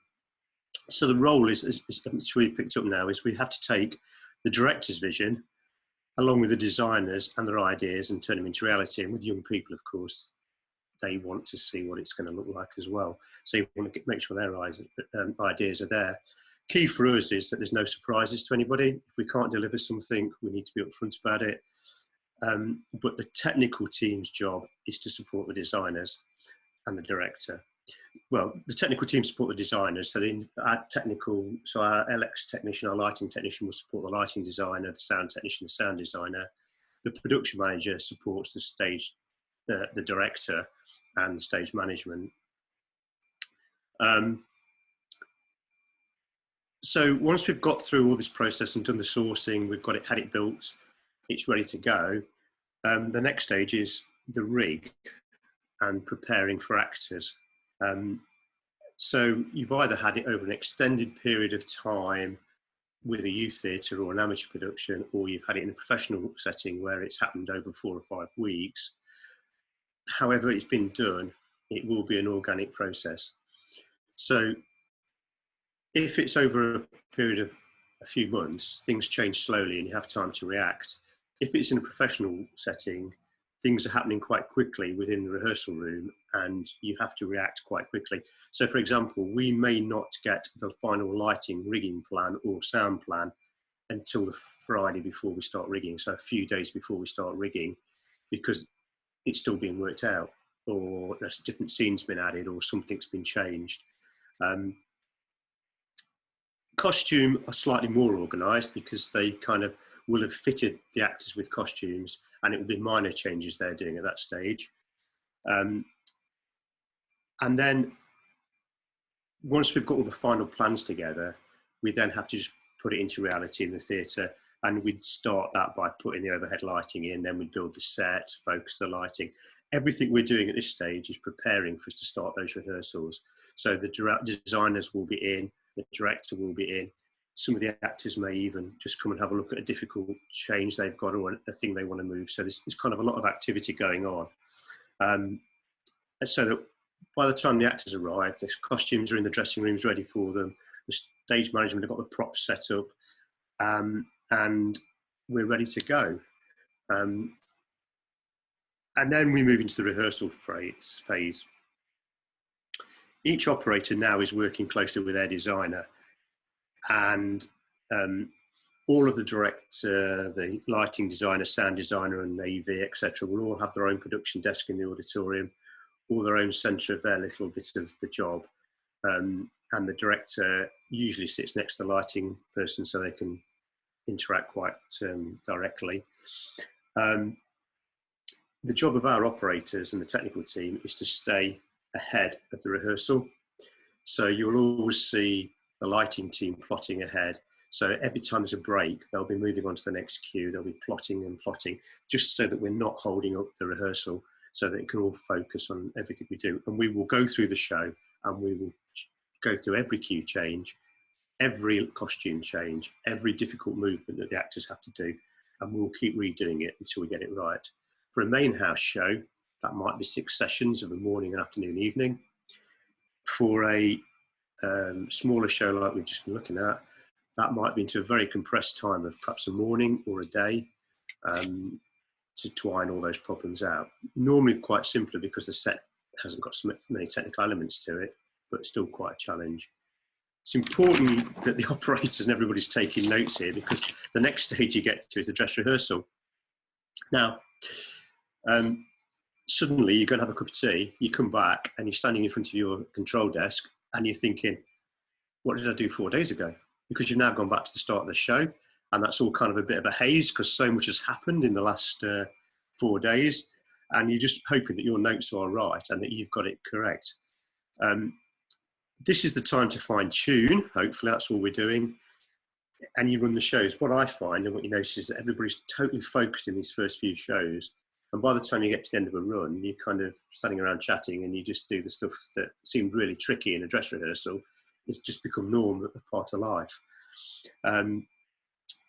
So the role is, as it's really picked up now, is we have to take the director's vision along with the designers and their ideas and turn them into reality. And with young people, of course, they want to see what it's going to look like as well. So you want to make sure their ideas are there. Key for us is that there's no surprises to anybody. If we can't deliver something, we need to be upfront about it. But the technical team's job is to support the designers and the director. Well, the technical team support the designers. So our LX technician, our lighting technician will support the lighting designer, the sound technician, the sound designer. The production manager supports the stage, the director and stage management. So once we've got through all this process and done the sourcing, we've got it, had it built, it's ready to go. The next stage is the rig and preparing for actors. So you've either had it over an extended period of time with a youth theatre or an amateur production, or you've had it in a professional setting where it's happened over 4 or 5 weeks. However it's been done, it will be an organic process. So if it's over a period of a few months, things change slowly and you have time to react. If it's in a professional setting, things are happening quite quickly within the rehearsal room and you have to react quite quickly. So for example, we may not get the final lighting rigging plan or sound plan until the Friday before we start rigging. So a few days before we start rigging, because it's still being worked out, or there's different scenes been added or something's been changed. Costume are slightly more organised because they kind of will have fitted the actors with costumes and it will be minor changes they're doing at that stage. And then once we've got all the final plans together, we then have to just put it into reality in the theatre, and we'd start that by putting the overhead lighting in, then we'd build the set, focus the lighting. Everything we're doing at this stage is preparing for us to start those rehearsals. So the designers will be in, the director will be in. Some of the actors may even just come and have a look at a difficult change they've got or a thing they want to move. So there's kind of a lot of activity going on. So that by the time the actors arrive, the costumes are in the dressing rooms ready for them. The stage management have got the props set up, and we're ready to go. And then we move into the rehearsal phase. Each operator now is working closely with their designer, and all of the director, the lighting designer, sound designer and AV, etc. will all have their own production desk in the auditorium, all their own centre of their little bit of the job. And the director usually sits next to the lighting person so they can interact quite directly. The job of our operators and the technical team is to stay ahead of the rehearsal. So you'll always see the lighting team plotting ahead. So every time there's a break, they'll be moving on to the next cue. They'll be plotting and plotting, just so that we're not holding up the rehearsal, so that it can all focus on everything we do. And we will go through the show and we will go through every cue change, every costume change, every difficult movement that the actors have to do. And we'll keep redoing it until we get it right. For a main house show, that might be 6 sessions of a morning and afternoon, evening. For a smaller show like we've just been looking at, that might be into a very compressed time of perhaps a morning or a day. to iron all those problems out. Normally quite simply because the set hasn't got so many technical elements to it, but still quite a challenge. It's important that the operators and everybody's taking notes here, because the next stage you get to is the dress rehearsal. Now, suddenly you're going to have a cup of tea, you come back and you're standing in front of your control desk and you're thinking, what did I do 4 days ago? Because you've now gone back to the start of the show, and that's all kind of a bit of a haze because so much has happened in the last 4 days, and you're just hoping that your notes are right and that you've got it correct. This is the time to fine tune. Hopefully that's all we're doing. And you run the shows. What I find and what you notice is that everybody's totally focused in these first few shows. And by the time you get to the end of a run, you're kind of standing around chatting and you just do the stuff that seemed really tricky in a dress rehearsal. It's just become normal, a part of life. And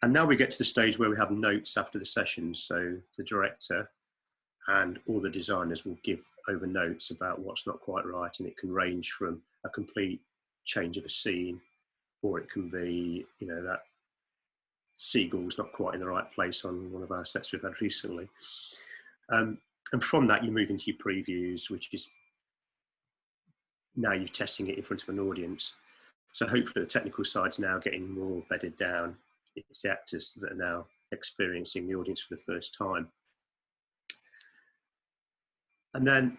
now we get to the stage where we have notes after the sessions. So the director and all the designers will give over notes about what's not quite right. And it can range from a complete change of a scene, or it can be, you know, that seagull's not quite in the right place on one of our sets we've had recently. And from that, you move into your previews, which is now you're testing it in front of an audience. So hopefully the technical side's now getting more bedded down. It's the actors that are now experiencing the audience for the first time. And then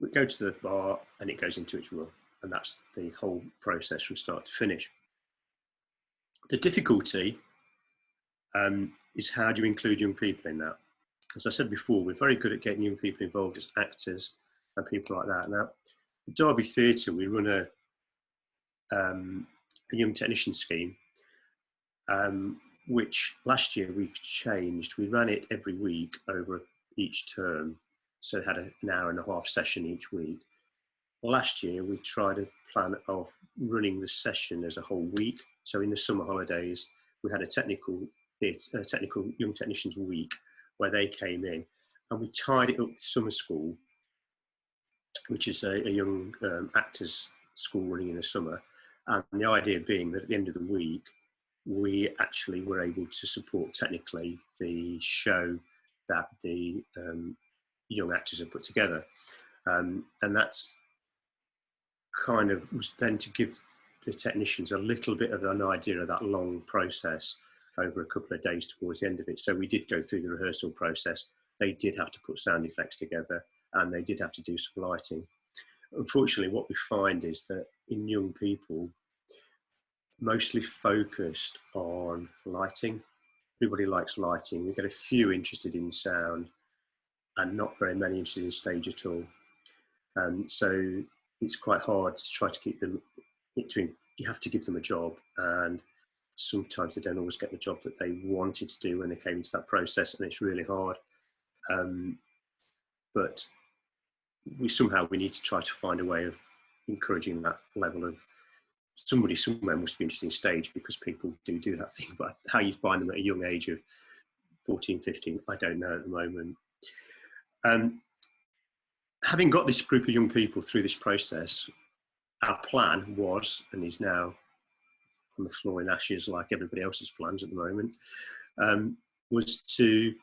we go to the bar and it goes into its run. And that's the whole process from start to finish. The difficulty is how do you include young people in that? As I said before, we're very good at getting young people involved as actors and people like that. Now, at Derby Theatre, we run a young technician scheme, which last year we've changed. We ran it every week over each term, so it had an hour and a half session each week. Last year we tried a plan of running the session as a whole week. So in the summer holidays, we had a technical young technicians week where they came in, and we tied it up with summer school, which is a young actors school running in the summer. And the idea being that at the end of the week, we actually were able to support technically the show that the young actors have put together. And that's kind of was then to give the technicians a little bit of an idea of that long process over a couple of days towards the end of it. So we did go through the rehearsal process. They did have to put sound effects together and they did have to do some lighting. Unfortunately, what we find is that in young people, mostly focused on lighting. Everybody likes lighting. We get a few interested in sound and not very many interested in stage at all. So it's quite hard to try to keep them, you have to give them a job, and sometimes they don't always get the job that they wanted to do when they came into that process, and it's really hard. But we need to try to find a way of encouraging that level of somebody somewhere must be interested in stage, because people do that thing, but how you find them at a young age of 14, 15, I don't know at the moment. Having got this group of young people through this process, our plan was, and is now on the floor in ashes like everybody else's plans at the moment, was to,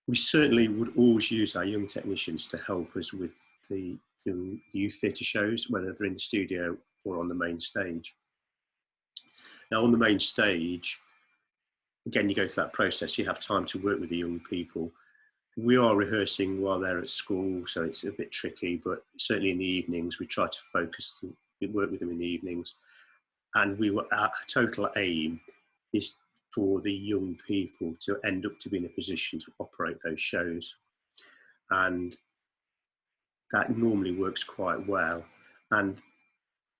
we certainly would always use our young technicians to help us with the youth theatre shows, whether they're in the studio or on the main stage. Now on the main stage, again, you go through that process, you have time to work with the young people. We are rehearsing while they're at school, so it's a bit tricky, but certainly in the evenings, we try to focus, we work with them in the evenings. And our total aim is for the young people to end up to be in a position to operate those shows. And that normally works quite well. And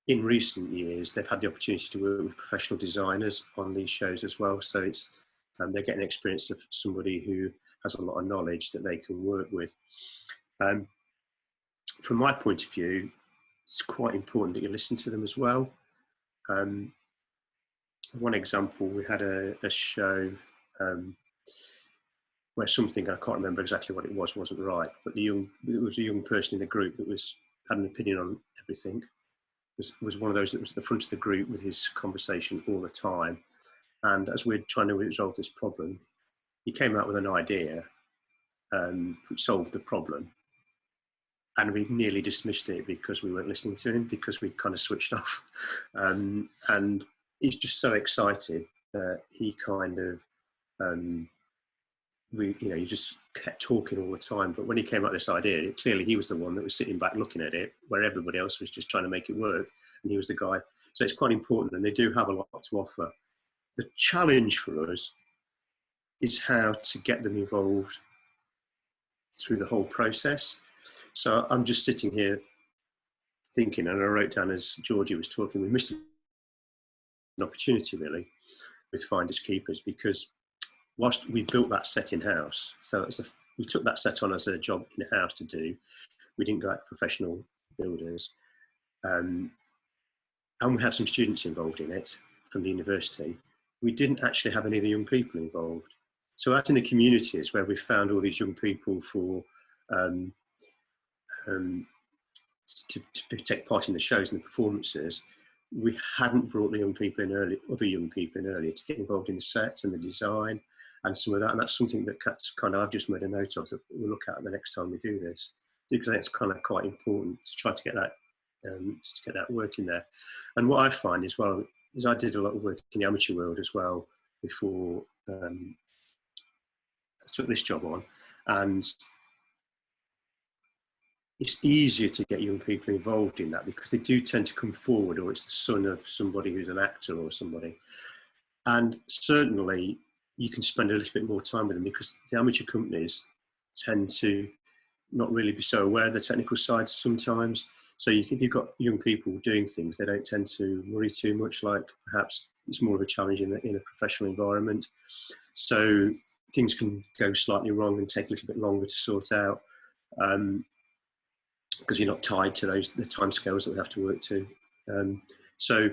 in recent years, they've had the opportunity to work with professional designers on these shows as well. So it's they're getting experience of somebody who has a lot of knowledge that they can work with. From my point of view, it's quite important that you listen to them as well. One example, we had a show where something, I can't remember exactly what it was, wasn't right, but there was a young person in the group that had an opinion on everything. Was one of those that was at the front of the group with his conversation all the time. And as we're trying to resolve this problem, he came out with an idea solved the problem. And we nearly dismissed it because we weren't listening to him, because we'd kind of switched off. And he's just so excited that he kind of, he just kept talking all the time. But when he came up with this idea, clearly he was the one that was sitting back looking at it, where everybody else was just trying to make it work. And he was the guy. So it's quite important, and they do have a lot to offer. The challenge for us is how to get them involved through the whole process. So I'm just sitting here thinking, and I wrote down as Georgie was talking, we missed an opportunity really with Finders Keepers, because whilst we built that set in-house, so we took that set on as a job in-house to do, we didn't go out to professional builders, and we had some students involved in it from the university. We didn't actually have any of the young people involved. So out in the communities where we found all these young people for to take part in the shows and the performances, we hadn't brought the young people in early, other young people in earlier, to get involved in the set and the design and some of that. And that's something that kind of I've just made a note of that we'll look at the next time we do this, because that's kind of quite important to try to get that work in there. And what I find as well is I did a lot of work in the amateur world as well before I took this job on, and it's easier to get young people involved in that because they do tend to come forward, or it's the son of somebody who's an actor or somebody. And certainly you can spend a little bit more time with them, because the amateur companies tend to not really be so aware of the technical side sometimes. So if you've got young people doing things, they don't tend to worry too much, like perhaps it's more of a challenge in a professional environment. So things can go slightly wrong and take a little bit longer to sort out. Because you're not tied to the timescales that we have to work to. So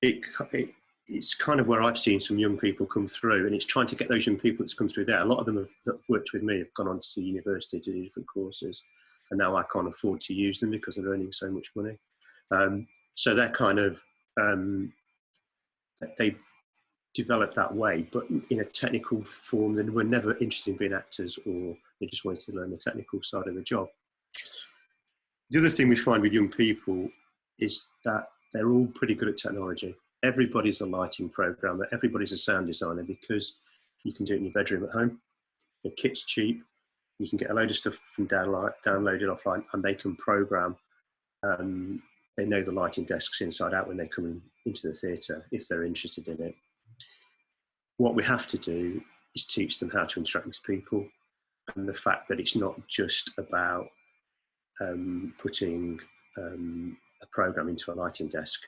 it's kind of where I've seen some young people come through, and it's trying to get those young people that's come through there. A lot of them that have worked with me have gone on to university to do different courses, and now I can't afford to use them because they're earning so much money. So they're kind of, they developed that way, but in a technical form. They were never interested in being actors, or they just wanted to learn the technical side of the job. The other thing we find with young people is that they're all pretty good at technology. Everybody's a lighting programmer, everybody's a sound designer, because you can do it in your bedroom at home. The kit's cheap, you can get a load of stuff from downloaded offline, and they can program. They know the lighting desks inside out when they come into the theatre, if they're interested in it. What we have to do is teach them how to interact with people, and the fact that it's not just about putting a program into a lighting desk.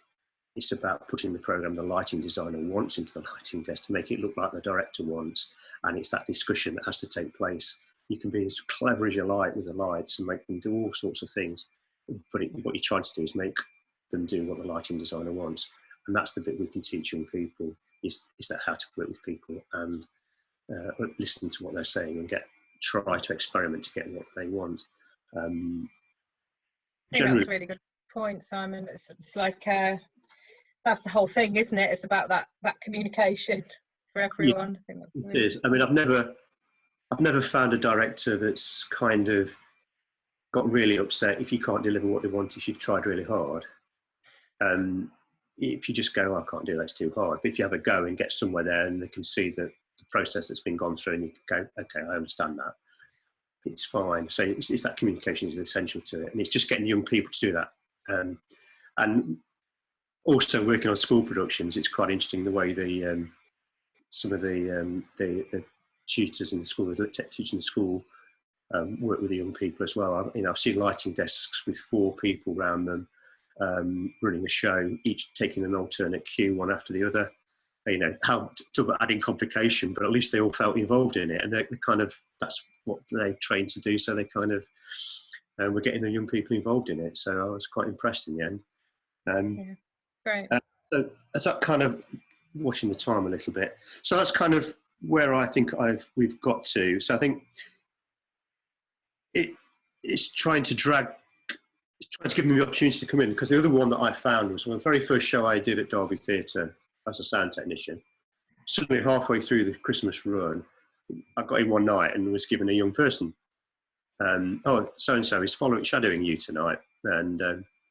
It's about putting the program the lighting designer wants into the lighting desk to make it look like the director wants, and it's that discussion that has to take place. You can be as clever as you like with the lights and make them do all sorts of things, but what you're trying to do is make them do what the lighting designer wants, and that's the bit we can teach young people, is that how to work with people and listen to what they're saying and try to experiment to get what they want. I think that's a really good point, Simon. It's like that's the whole thing, isn't it? It's about that communication for everyone. Yeah, I think that's really it is. I mean, I've never found a director that's kind of got really upset if you can't deliver what they want, if you've tried really hard. If you just go, oh, I can't do that, it's too hard. But if you have a go and get somewhere there, and they can see that the process that's been gone through, and you go, okay, I understand that, it's fine. So it's that communication is essential to it, and it's just getting young people to do that. And also working on school productions, it's quite interesting the way some of the tutors in the school, the tech teachers in the school, work with the young people as well. I've seen lighting desks with 4 people around them, running a show, each taking an alternate cue, one after the other. Talk about adding complication, but at least they all felt involved in it, and they kind of, that's what they trained to do. So they kind of were getting the young people involved in it. So I was quite impressed in the end. Yeah, great. So that's that kind of watching the time a little bit. So that's kind of where I think we've got to. So I think it's trying to give them the opportunity to come in, because the other one that I found was the very first show I did at Derby Theatre as a sound technician. Suddenly halfway through the Christmas run, I got in one night and was given a young person oh, so-and-so is shadowing you tonight, and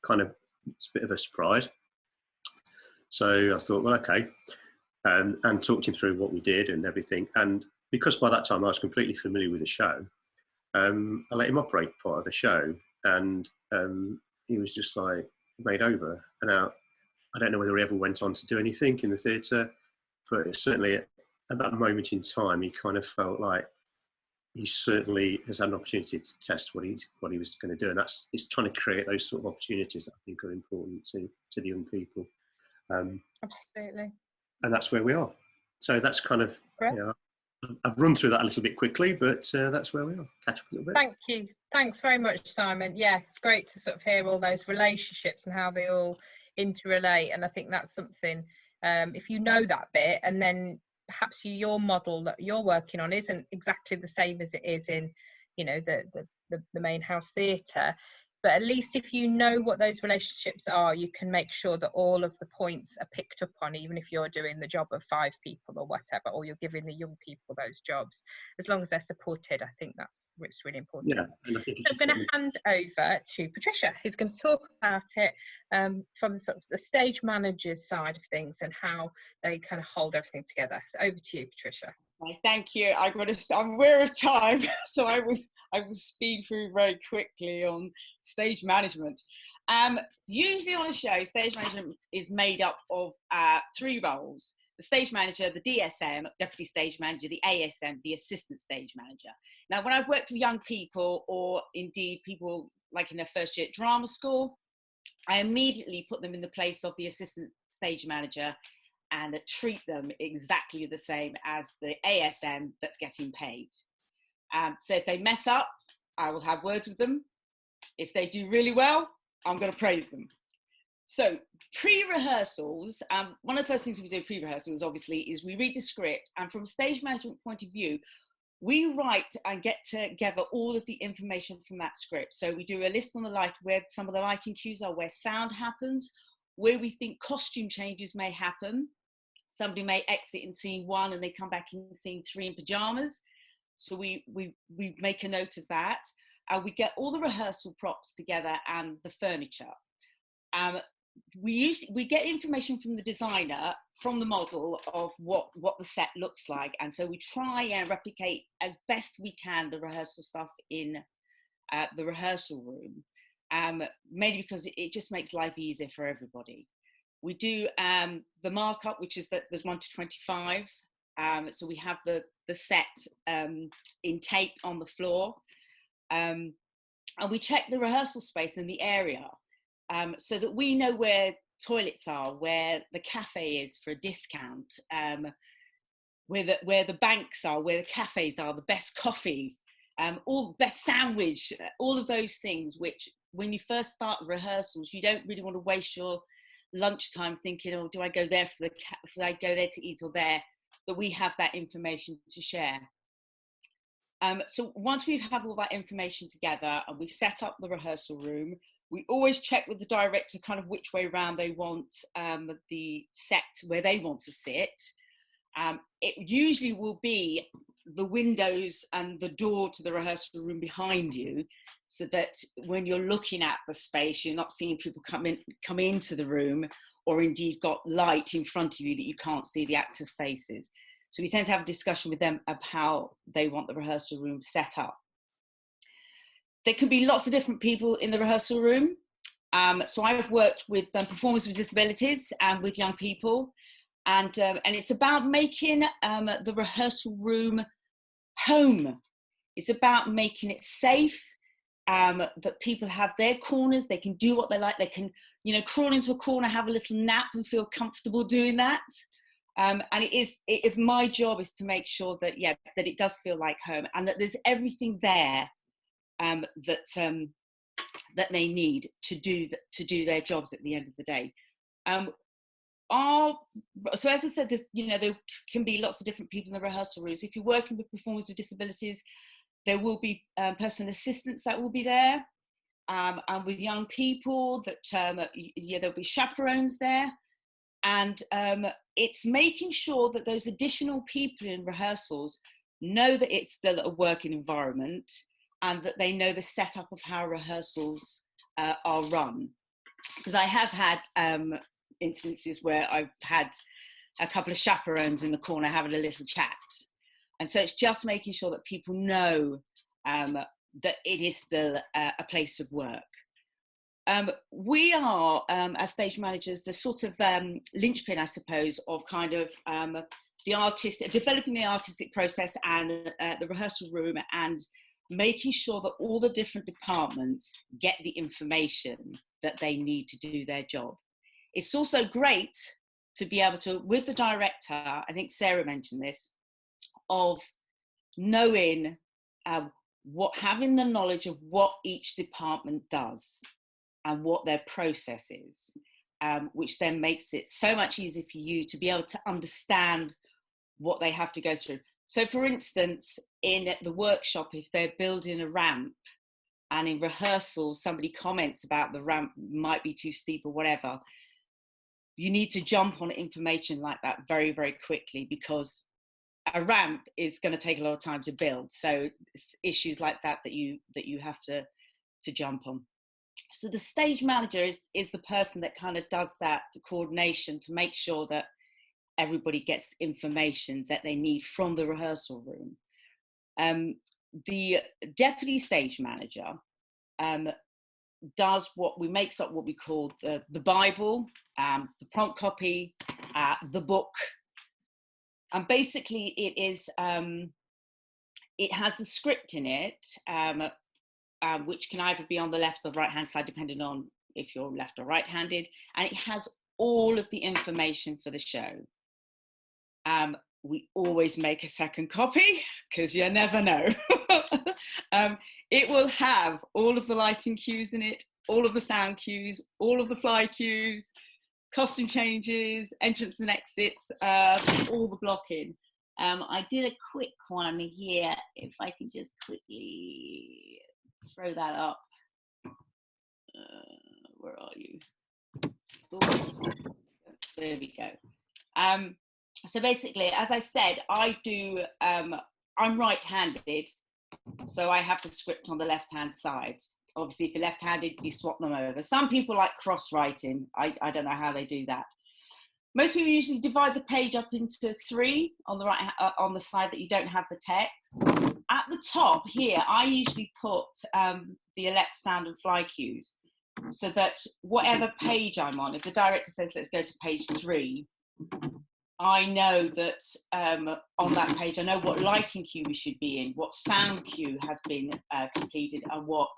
kind of, it's a bit of a surprise. So I thought, well, okay, and talked him through what we did and everything. And because by that time I was completely familiar with the show, I let him operate part of the show, and he was just like made over. And now, I don't know whether he ever went on to do anything in the theatre, but certainly at that moment in time, he kind of felt like he certainly has had an opportunity to test what he was going to do, and it's trying to create those sort of opportunities that I think are important to the young people. Absolutely. And that's where we are. So that's kind of, you know, I've run through that a little bit quickly, but that's where we are. Catch up a little bit. Thank you. Thanks very much, Simon. Yeah, it's great to sort of hear all those relationships and how they all interrelate. And I think that's something, if you know that bit, and then perhaps your model that you're working on isn't exactly the same as it is in, you know, the main house theatre, but at least if you know what those relationships are, you can make sure that all of the points are picked up on, even if you're doing the job of 5 people or whatever, or you're giving the young people those jobs. As long as they're supported, I think that's what's really important. Yeah, and I think so I'm going to hand over to Patricia, who's going to talk about it from the sort of the stage manager's side of things and how they kind of hold everything together. So over to you, Patricia. Thank you. I'm aware of time, so I will speed through very quickly on stage management. Usually on a show, stage management is made up of 3 roles: the stage manager, the DSM, deputy stage manager, the ASM, the assistant stage manager. Now, when I've worked with young people, or indeed people like in their first year at drama school, I immediately put them in the place of the assistant stage manager and treat them exactly the same as the ASM that's getting paid. So if they mess up, I will have words with them. If they do really well, I'm going to praise them. So pre-rehearsals, one of the first things we do pre-rehearsals, obviously, is we read the script, and from a stage management point of view, we write and get together all of the information from that script. So we do a list on the light, where some of the lighting cues are, where sound happens, where we think costume changes may happen. Somebody may exit in scene 1 and they come back in scene 3 in pajamas. So we make a note of that. We get all the rehearsal props together and the furniture. We get information from the designer, from the model, of what the set looks like. And so we try and replicate as best we can the rehearsal stuff in the rehearsal room, mainly because it just makes life easier for everybody. We do the markup, which is that there's 1 to 25. So we have the set in tape on the floor. And we check the rehearsal space in the area, so that we know where toilets are, where the cafe is for a discount, where the banks are, where the cafes are, the best coffee, all the best sandwich, all of those things, which when you first start rehearsals, you don't really want to waste your lunchtime thinking, oh, do I go there do I go there to eat or there? That we have that information to share. So once we have all that information together and we've set up the rehearsal room, we always check with the director kind of which way around they want the set, where they want to sit. It usually will be the windows and the door to the rehearsal room behind you, so that when you're looking at the space, you're not seeing people come into the room, or indeed got light in front of you that you can't see the actors' faces. So we tend to have a discussion with them of how they want the rehearsal room set up. There can be lots of different people in the rehearsal room. So I've worked with performers with disabilities and with young people, and it's about making the rehearsal room home. It's about making it safe, that people have their corners, they can do what they like, they can, you know, crawl into a corner, have a little nap and feel comfortable doing that. And my job is to make sure that, yeah, that it does feel like home, and that there's everything there that they need to do their jobs at the end of the day. So as I said, there can be lots of different people in the rehearsal rooms. If you're working with performers with disabilities, there will be personal assistants that will be there, and with young people, that there'll be chaperones there, and it's making sure that those additional people in rehearsals know that it's still a working environment, and that they know the setup of how rehearsals are run. Because I have had instances where I've had a couple of chaperones in the corner having a little chat. And so it's just making sure that people know that it is still a place of work. We are, as stage managers, the sort of linchpin, I suppose, of kind of developing the artistic process and the rehearsal room, and making sure that all the different departments get the information that they need to do their job. It's also great to be able to, with the director, I think Sarah mentioned this, of knowing having the knowledge of what each department does and what their process is, which then makes it so much easier for you to be able to understand what they have to go through. So for instance, in the workshop, if they're building a ramp and in rehearsal somebody comments about the ramp might be too steep or whatever, you need to jump on information like that very, very quickly, because a ramp is going to take a lot of time to build. So it's issues like that you have to jump on. So the stage manager is the person that kind of does that, the coordination, to make sure that everybody gets the information that they need from the rehearsal room. The deputy stage manager does makes up what we call the Bible, the prompt copy, the book, and basically it is it has a script in it, which can either be on the left or the right hand side, depending on if you're left or right handed, and it has all of the information for the show. We always make a second copy because you never know. It will have all of the lighting cues in it, all of the sound cues, all of the fly cues, costume changes, entrance and exits, all the blocking. I did a quick one here, if I can just quickly throw that up. Where are you? There we go. So basically, as I said, I'm right-handed, so I have the script on the left-hand side. Obviously, if you're left-handed, you swap them over. Some people like cross-writing. I don't know how they do that. Most people usually divide the page up into 3 on the right, on the side that you don't have the text. At the top here, I usually put the elect, sound and fly cues, so that whatever page I'm on, if the director says, let's go to page 3, I know that on that page, I know what lighting cue we should be in, what sound cue has been completed, and what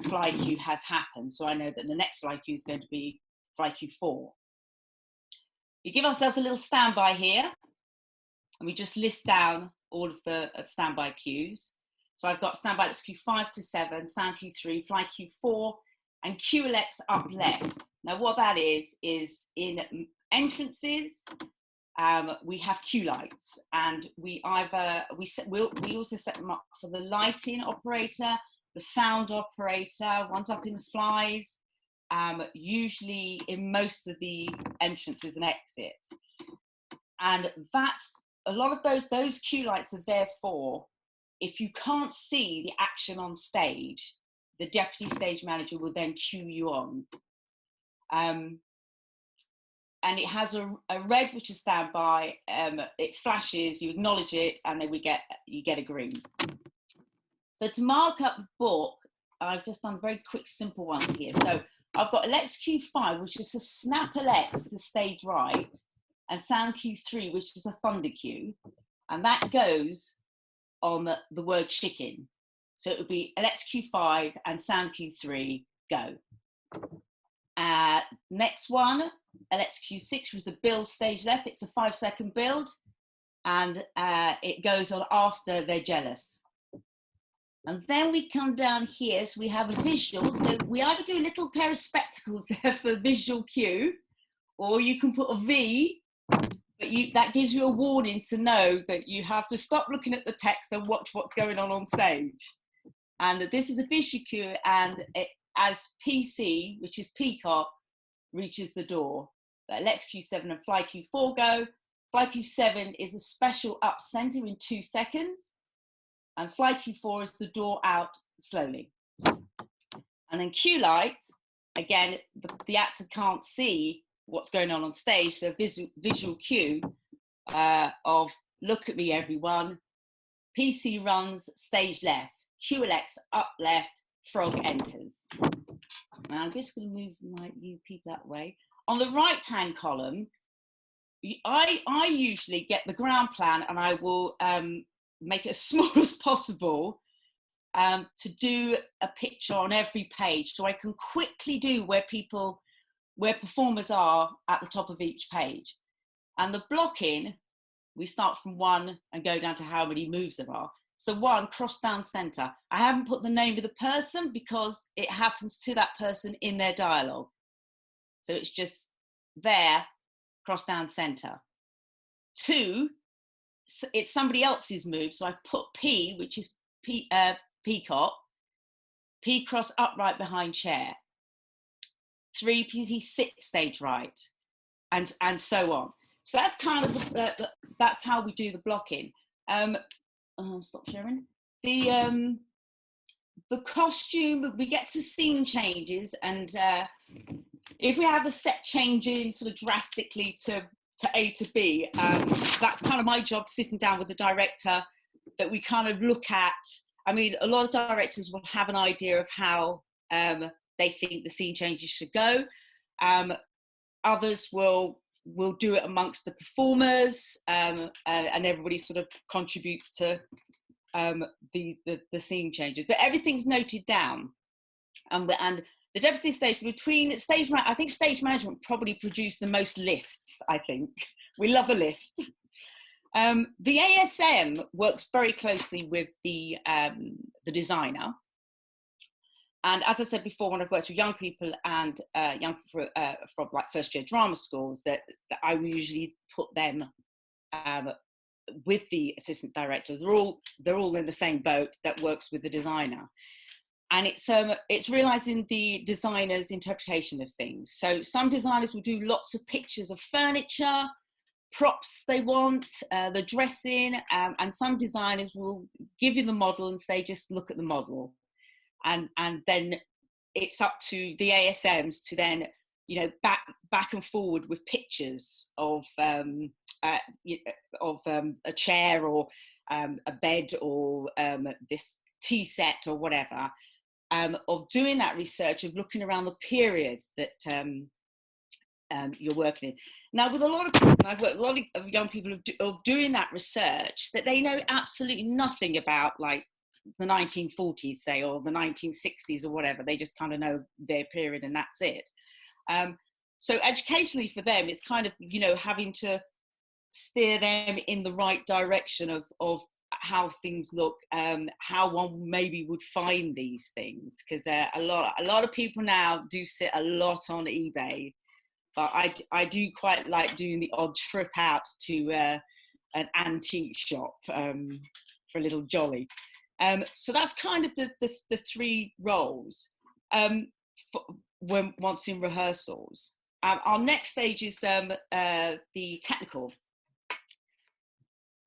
fly cue has happened. So I know that the next fly cue is going to be fly cue 4. We give ourselves a little standby here, and we just list down all of the standby cues. So I've got standby, that's cue 5 to 7, sound cue 3, fly cue 4, and cue elects up left. Now what that is in entrances, we have cue lights, and we also set them up for the lighting operator, the sound operator, one's up in the flies, usually in most of the entrances and exits. And that's a lot of those cue lights are there for, if you can't see the action on stage, the deputy stage manager will then cue you on. And it has a red, which is standby. It flashes, you acknowledge it, and then you get a green. So to mark up the book, I've just done very quick, simple ones here. So I've got Elects cue 5, which is a snap elects to stage right, and sound cue 3, which is a thunder cue, and that goes on the word chicken. So it would be Elects cue 5 and sound cue 3, go. Next one, Elects cue 6 was the build stage left. It's a 5-second build, and it goes on after they're jealous. And then we come down here, so we have a visual. So we either do a little pair of spectacles there for visual cue, or you can put a V, but that gives you a warning to know that you have to stop looking at the text and watch what's going on stage. And this is a visual cue, and as PC, which is peacock, reaches the door, Let's cue 7 and fly cue 4 go. Fly cue 7 is a special up center in 2 seconds. And fly cue 4 is the door out slowly. And then cue light, again, the actor can't see what's going on stage, so visual cue of look at me everyone, PC runs, stage left, QLX up left, frog enters. Now I'm just going to move you people that way. On the right hand column, I usually get the ground plan and I will make it as small as possible to do a picture on every page, so I can quickly do where performers are at the top of each page. And the blocking, we start from 1 and go down to how many moves there are. So 1, cross down center. I haven't put the name of the person because it happens to that person in their dialogue. So it's just there, cross down center. 2, it's somebody else's move. So I've put P, which is peacock, P cross upright behind chair. 3, PC sit stage right, and so on. So that's kind of that's how we do the blocking. Stop sharing. The costume, we get to scene changes, and if we have the set changing sort of drastically to A to B, that's kind of my job, sitting down with the director, that we kind of look at. I mean, a lot of directors will have an idea of how they think the scene changes should go. Others will do it amongst the performers, and everybody sort of contributes to the scene changes. But everything's noted down. And the deputy stage, between stage, I think stage management probably produce the most lists, I think. We love a list. The ASM works very closely with the designer. And as I said before, when I've worked with young people and young people from like first year drama schools, that I will usually put them with the assistant director. They're all in the same boat, that works with the designer. And it's realizing the designer's interpretation of things. So some designers will do lots of pictures of furniture, props they want, the dressing, and some designers will give you the model and say, just look at the model. And then it's up to the ASMs to then, you know, back and forward with pictures of a chair or a bed or this tea set or whatever, of doing that research, of looking around the period that you're working in. Now, with a lot of people, I've worked with a lot of young people of doing that research, that they know absolutely nothing about, like, the 1940s, say, or the 1960s or whatever. They just kind of know their period and that's it. So educationally for them, it's kind of, you know, having to steer them in the right direction of how things look, how one maybe would find these things, because a lot of people now do sit a lot on eBay, but I do quite like doing the odd trip out to an antique shop for a little jolly. So that's kind of the 3 roles once in rehearsals. Our next stage is the technical,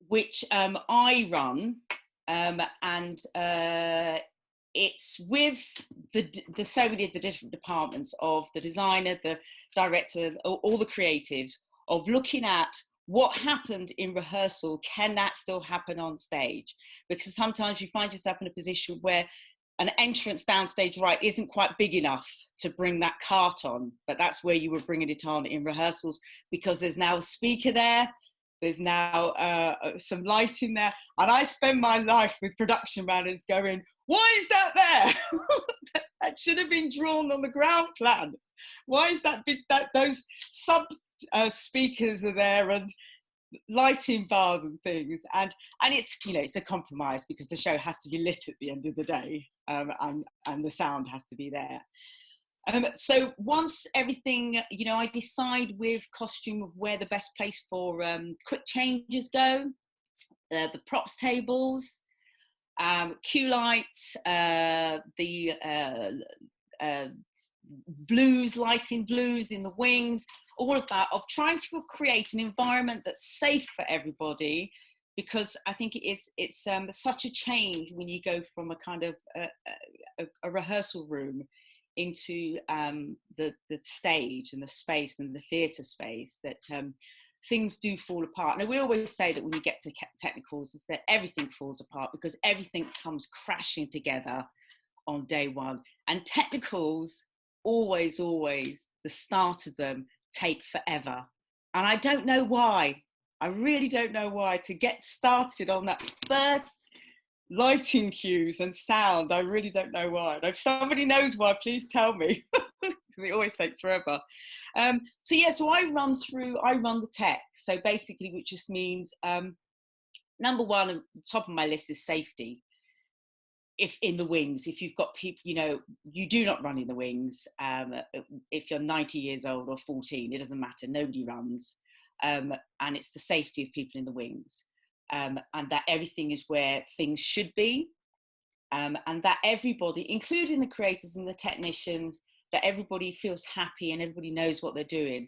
which I run, and it's with the so many of the different departments of the designer, the director, all the creatives, of looking at what happened in rehearsal. Can that still happen on stage? Because sometimes you find yourself in a position where an entrance downstage right isn't quite big enough to bring that cart on, but that's where you were bringing it on in rehearsals, because there's now a speaker there, there's now some lighting there, and I spend my life with production managers going, why is that there? That should have been drawn on the ground plan. Why is that big, those sub speakers are there and lighting bars and things, and it's, you know, it's a compromise, because the show has to be lit at the end of the day, and the sound has to be there. So once everything, you know, I decide with costume of where the best place for quick changes go, the props tables, cue lights, the blues, lighting blues in the wings, all of that, of trying to create an environment that's safe for everybody, because I think it's such a change when you go from a kind of a rehearsal room into the stage and the space and the theatre space, that things do fall apart. Now, we always say that when you get to technicals is that everything falls apart because everything comes crashing together on day one. And technicals, always, the start of them take forever. And I don't know why. I really don't know why. To get started on that first lighting cues and sound, I really don't know why. And if somebody knows why, please tell me, because it always takes forever. So I run the tech. So basically, which just means number one, at the top of my list is safety. If in the wings, if you've got people, you do not run in the wings. If you're 90 years old or 14, it doesn't matter. Nobody runs. And it's the safety of people in the wings. And that everything is where things should be. And that everybody, including the creators and the technicians, that everybody feels happy and everybody knows what they're doing.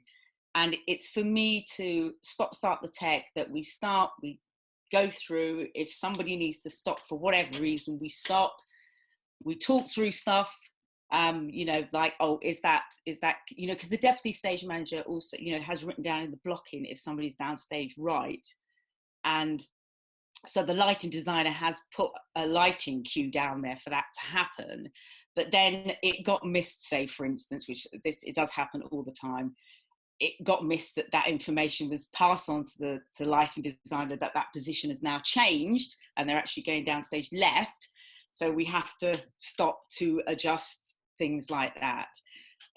And it's for me to start the tech, that we go through. If somebody needs to stop for whatever reason, we stop, we talk through stuff, like, oh, is that, because the deputy stage manager also, has written down in the blocking if somebody's downstage right. And so the lighting designer has put a lighting cue down there for that to happen. But then it got missed, say, for instance, it does happen all the time. It got missed that information was passed on to the lighting designer, that position has now changed and they're actually going downstage left. So we have to stop to adjust things like that.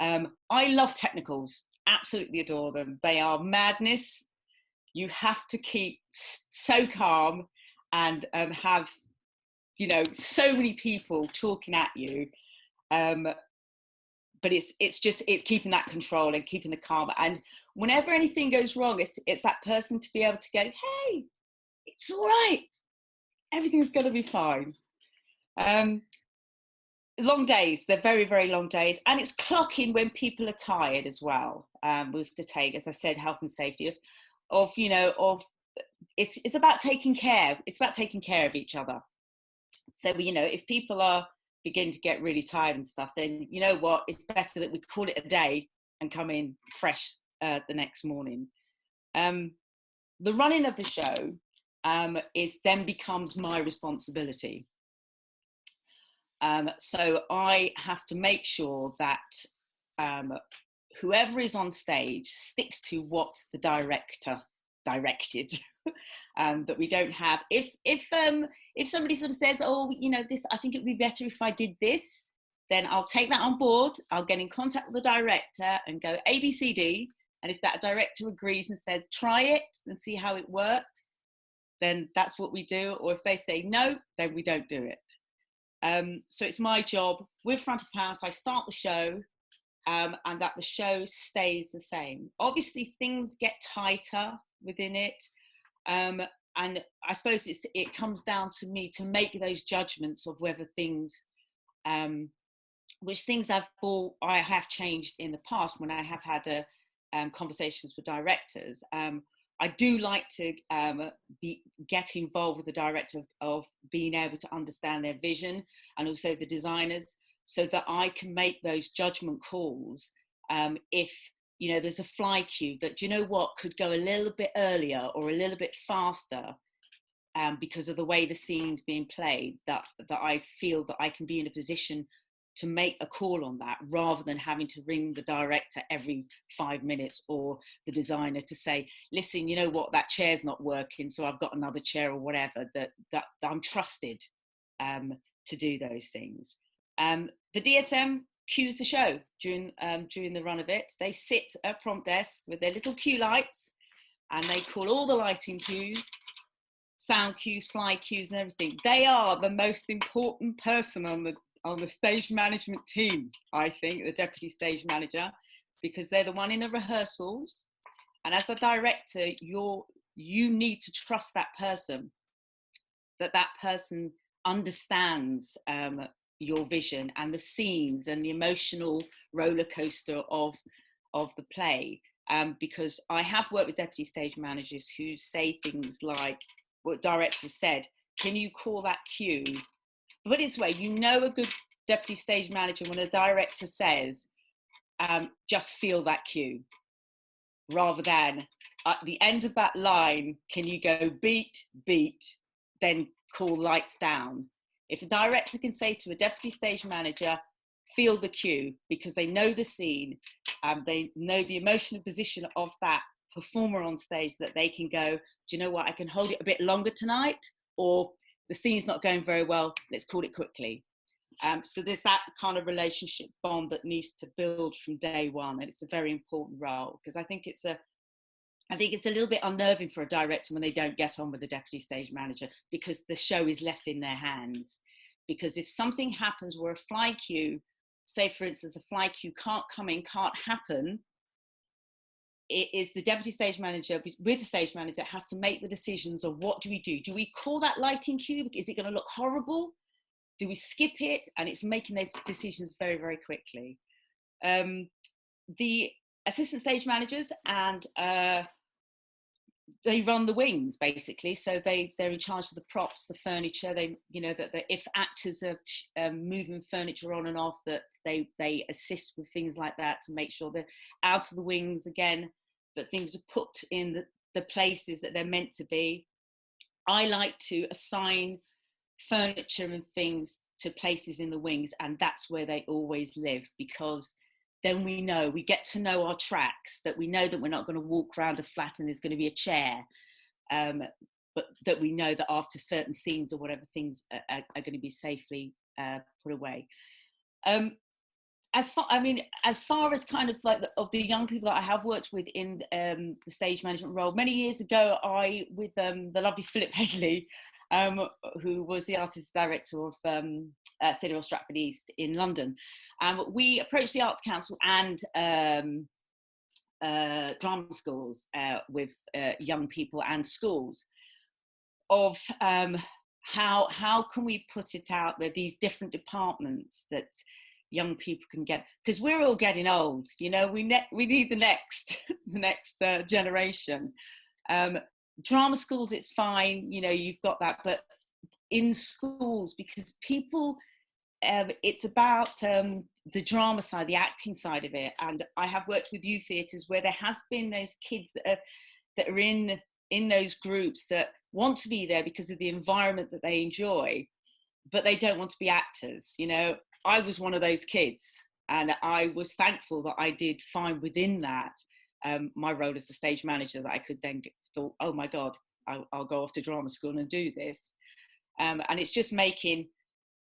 I love technicals, absolutely adore them. They are madness. You have to keep so calm and have, so many people talking at you. But it's keeping that control and keeping the calm. And whenever anything goes wrong, it's that person to be able to go, hey, it's all right. Everything's going to be fine. Long days, they're very, very long days. And it's clocking when people are tired as well. With the take, as I said, health and safety it's about taking care. It's about taking care of each other. So, if people are begin to get really tired and stuff, then you know what, it's better that we call it a day and come in fresh the next morning. The running of the show then becomes my responsibility. So I have to make sure that whoever is on stage sticks to what the director directed. That we don't have, if somebody sort of says, oh, this, I think it would be better if I did this, then I'll take that on board. I'll get in contact with the director and go A, B, C, D. And if that director agrees and says, try it and see how it works, then that's what we do. Or if they say no, then we don't do it. So it's my job with front of house. I start the show and that the show stays the same. Obviously things get tighter within it. And I suppose it comes down to me to make those judgments of whether things, which things I have changed in the past when I have had conversations with directors. I do like to get involved with the director of being able to understand their vision and also the designers, so that I can make those judgment calls if there's a fly cue that, could go a little bit earlier or a little bit faster because of the way the scene's being played, that I feel that I can be in a position to make a call on that, rather than having to ring the director every 5 minutes or the designer to say, listen, you know what, that chair's not working, so I've got another chair or whatever, that I'm trusted to do those things. The DSM cues the show during the run of it. They sit at prompt desk with their little cue lights and they call all the lighting cues, sound cues, fly cues and everything. They are the most important person on the stage management team, I think, the deputy stage manager, because they're the one in the rehearsals. And as a director, you need to trust that person, that person understands your vision and the scenes and the emotional roller coaster of the play. Because I have worked with deputy stage managers who say things like, what director said, can you call that cue? But it's way, you know, a good deputy stage manager when a director says, just feel that cue, rather than at the end of that line, can you go beat, beat, then call lights down. If a director can say to a deputy stage manager, feel the cue, because they know the scene, they know the emotional position of that performer on stage, that they can go, do you know what, I can hold it a bit longer tonight, or the scene's not going very well, let's call it quickly. So there's that kind of relationship bond that needs to build from day one, and it's a very important role, because I think it's a little bit unnerving for a director when they don't get on with the deputy stage manager, because the show is left in their hands. Because if something happens where a fly cue, say for instance, a fly cue can't come in, can't happen, it is the deputy stage manager with the stage manager has to make the decisions of what do we do? Do we call that lighting cue? Is it going to look horrible? Do we skip it? And it's making those decisions very, very quickly. The assistant stage managers, and they run the wings basically. So they're in charge of the props, the furniture. They, you know, that if actors are moving furniture on and off, that they assist with things like that to make sure they're out of the wings again, that things are put in the places that they're meant to be. I like to assign furniture and things to places in the wings, and that's where they always live, because then we get to know our tracks, that we know that we're not going to walk around a flat and there's going to be a chair, but that we know that after certain scenes or whatever, things are going to be safely put away. As far as kind of like of the young people that I have worked with in the stage management role, many years ago, with the lovely Philip Haley, who was the artist director of Theatre of Stratford East in London. We approached the Arts Council and drama schools with young people and schools of how can we put it out there, these different departments that young people can get, because we're all getting old, you know, we need the next generation. Drama schools, it's fine, you know, you've got that, but in schools, because people, it's about the drama side, the acting side of it. And I have worked with youth theatres where there has been those kids that are in those groups that want to be there because of the environment that they enjoy, but they don't want to be actors. You know, I was one of those kids, and I was thankful that I did find within that my role as the stage manager, that I could then thought, oh my God, I'll go off to drama school and do this. And it's just making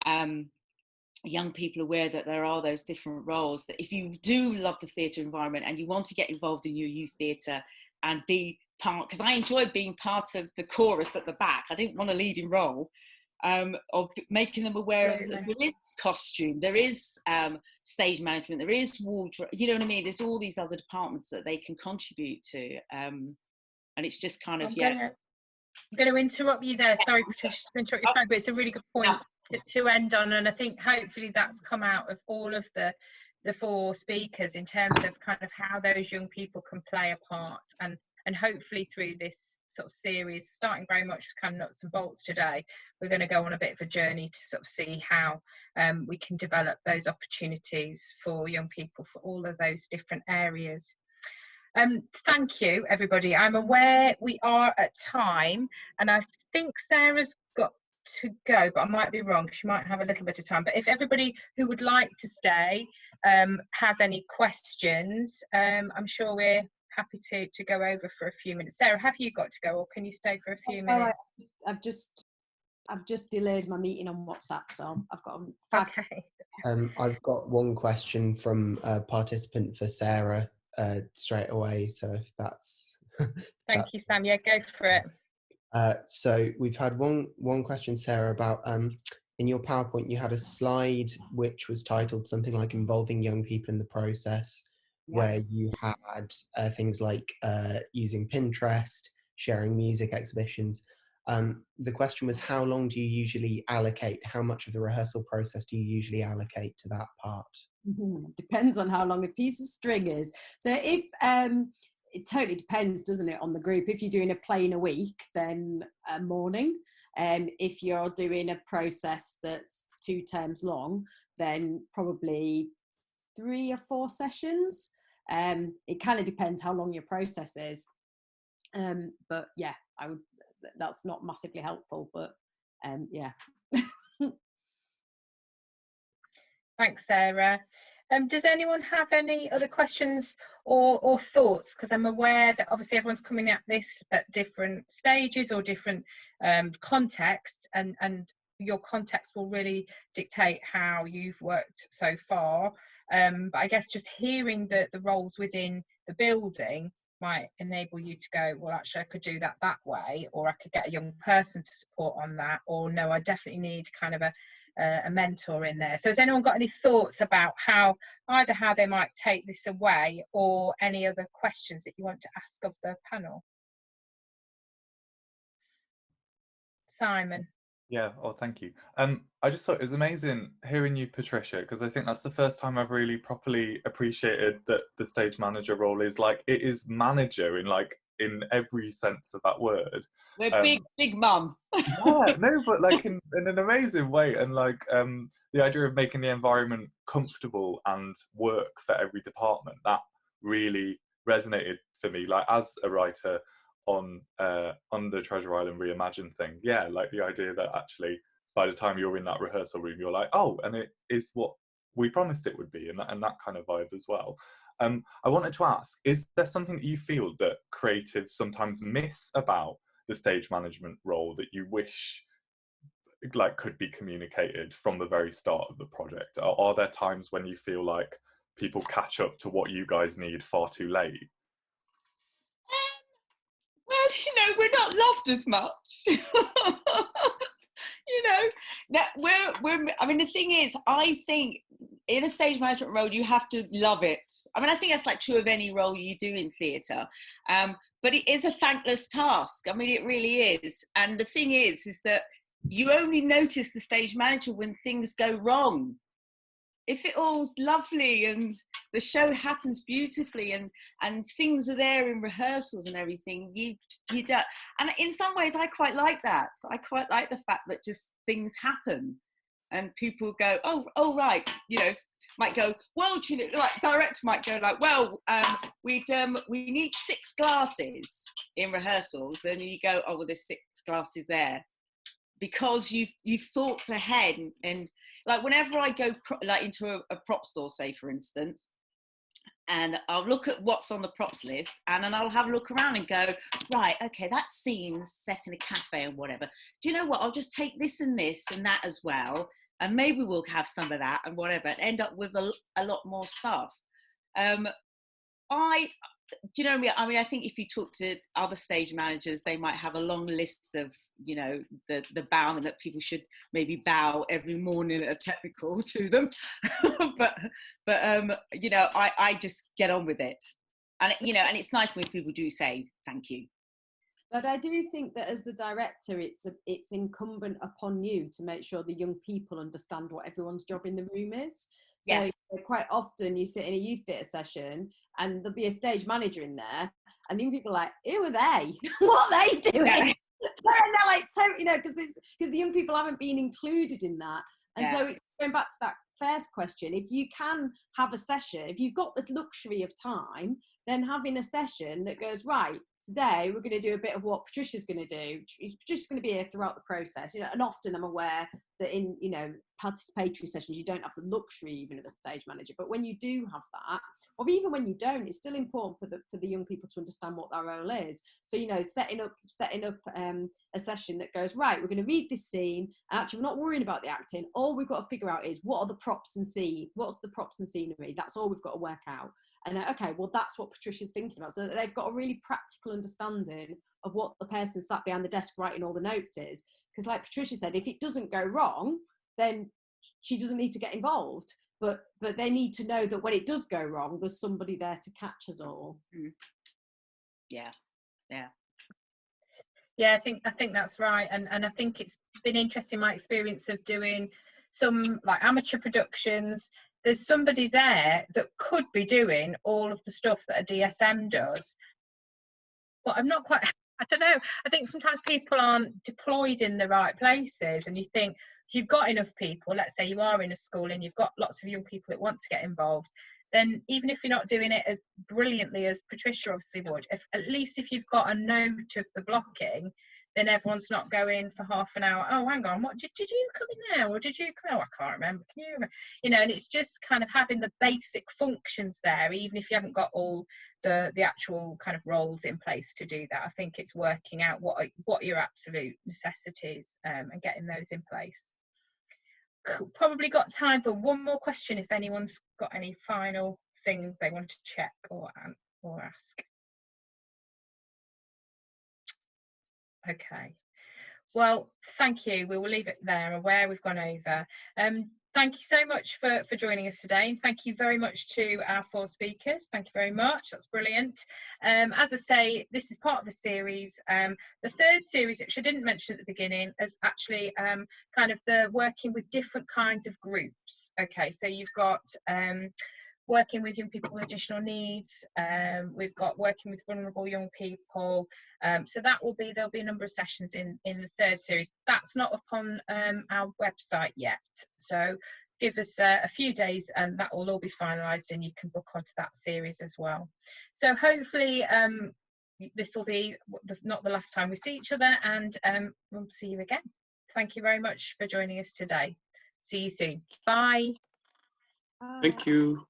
young people aware that there are those different roles, that if you do love the theatre environment and you want to get involved in your youth theatre and be part, because I enjoyed being part of the chorus at the back, I didn't want a leading role, of making them aware of that there is costume, there is stage management, there is wardrobe, you know what I mean, there's all these other departments that they can contribute to, and it's just kind of, I'm going to interrupt you there. Sorry, Patricia, to interrupt your phone, but it's a really good point to end on. And I think hopefully that's come out of all of the four speakers in terms of kind of how those young people can play a part. And hopefully through this sort of series, starting very much with kind of nuts and bolts today, we're going to go on a bit of a journey to sort of see how we can develop those opportunities for young people for all of those different areas. Thank you, everybody. I'm aware we are at time, and I think Sarah's got to go, but I might be wrong. She might have a little bit of time. But if everybody who would like to stay has any questions, I'm sure we're happy to go over for a few minutes. Sarah, have you got to go, or can you stay for a few minutes? I've just delayed my meeting on WhatsApp, so I've got 5 Okay. I've got one question from a participant for Sarah straight away, so if that's Thank you, Sam. Yeah, go for it. So we've had one question, Sarah, about in your PowerPoint you had a slide which was titled something like involving young people in the process, where you had things like using Pinterest, sharing music exhibitions. The question was, how long do you usually allocate, how much of the rehearsal process do you usually allocate to that part? Depends on how long a piece of string is. So it totally depends, doesn't it, on the group. If you're doing a play in a week, then a morning. If you're doing a process that's 2 terms long, then probably 3 or 4 sessions. It kind of depends how long your process is. But yeah, that's not massively helpful, but yeah. Thanks, Sarah. Does anyone have any other questions or thoughts? Because I'm aware that obviously everyone's coming at this at different stages or different contexts, and your context will really dictate how you've worked so far. But I guess just hearing the roles within the building might enable you to go, well, actually I could do that way, or I could get a young person to support on that, or no, I definitely need kind of a mentor in there. So has anyone got any thoughts about either how they might take this away, or any other questions that you want to ask of the panel? Simon. Yeah, oh, thank you. I just thought it was amazing hearing you, Patricia, because I think that's the first time I've really properly appreciated that the stage manager role is like, it is manager in every sense of that word. We're big mum. Yeah, no, but like in an amazing way, and like the idea of making the environment comfortable and work for every department, that really resonated for me. Like as a writer on the Treasure Island Reimagined thing, yeah, like the idea that actually by the time you're in that rehearsal room, you're like, oh, and it is what we promised it would be, and that kind of vibe as well. I wanted to ask, is there something that you feel that creatives sometimes miss about the stage management role that you wish like could be communicated from the very start of the project? Are there times when you feel like people catch up to what you guys need far too late? Well, we're not loved as much. I mean, the thing is, I think in a stage management role, you have to love it. I mean, I think that's like true of any role you do in theatre. But it is a thankless task. I mean, it really is. And the thing is that you only notice the stage manager when things go wrong. If it all's lovely and the show happens beautifully and things are there in rehearsals and everything, you don't. And in some ways, I quite like that. I quite like the fact that just things happen and people go, oh right, might go, well, like director might go like, well, we need 6 glasses in rehearsals, and you go, oh well, there's 6 glasses there. Because you've thought ahead, and like whenever I go into a prop store, say for instance, and I'll look at what's on the props list, and then I'll have a look around and go, right, okay, that scene's set in a cafe and whatever. Do you know what? I'll just take this and that as well, and maybe we'll have some of that and whatever, and end up with a lot more stuff. Do you know what I mean? I think if you talk to other stage managers, they might have a long list of, the bowing that people should maybe bow every morning at a technical to them. but I just get on with it. And, and it's nice when people do say thank you. But I do think that as the director, it's incumbent upon you to make sure the young people understand what everyone's job in the room is. So yeah. Quite often you sit in a youth theatre session and there'll be a stage manager in there, and the young people are like, who are they? What are they doing? Yeah. And they're like, because the young people haven't been included in that. And yeah. So going back to that first question, if you can have a session, if you've got the luxury of time, then having a session that goes, right, today we're going to do a bit of what Patricia's going to do. Patricia's going to be here throughout the process, and often I'm aware that in participatory sessions you don't have the luxury even of a stage manager, but when you do have that, or even when you don't, it's still important for the young people to understand what their role is. So setting up a session that goes, right, we're going to read this scene, and actually we're not worrying about the acting. All we've got to figure out is what's the props and scenery. That's all we've got to work out. And okay, well, that's what Patricia's thinking about. So they've got a really practical understanding of what the person sat behind the desk writing all the notes is. Because like Patricia said, if it doesn't go wrong, then she doesn't need to get involved. But they need to know that when it does go wrong, there's somebody there to catch us all. Mm. Yeah. Yeah, I think that's right. And I think it's been interesting, my experience of doing some like amateur productions. There's somebody there that could be doing all of the stuff that a DSM does, but I'm not quite, I don't know, I think sometimes people aren't deployed in the right places, and you think you've got enough people, let's say you are in a school and you've got lots of young people that want to get involved, then even if you're not doing it as brilliantly as Patricia obviously would, at least if you've got a note of the blocking, then everyone's not going for half an hour, oh hang on, what did you come in there, or did you come, oh I can't remember, can you remember, you know, and it's just kind of having the basic functions there, even if you haven't got all the actual kind of roles in place to do that. I think it's working out what your absolute necessities and getting those in place. Probably got time for one more question if anyone's got any final things they want to check or ask. Okay, well, thank you. We will leave it there. I'm aware we've gone over. Thank you so much for joining us today, and thank you very much to our 4 speakers. Thank you very much, that's brilliant. As I say, this is part of a series. The 3rd series, which I didn't mention at the beginning, is actually kind of the working with different kinds of groups. Okay, so you've got working with young people with additional needs, we've got working with vulnerable young people, so there'll be a number of sessions in the 3rd series. That's not up on our website yet, so give us a few days and that will all be finalised and you can book onto that series as well. So hopefully this will be not the last time we see each other, and we'll see you again. Thank you very much for joining us today. See you soon. Bye. Bye. Thank you.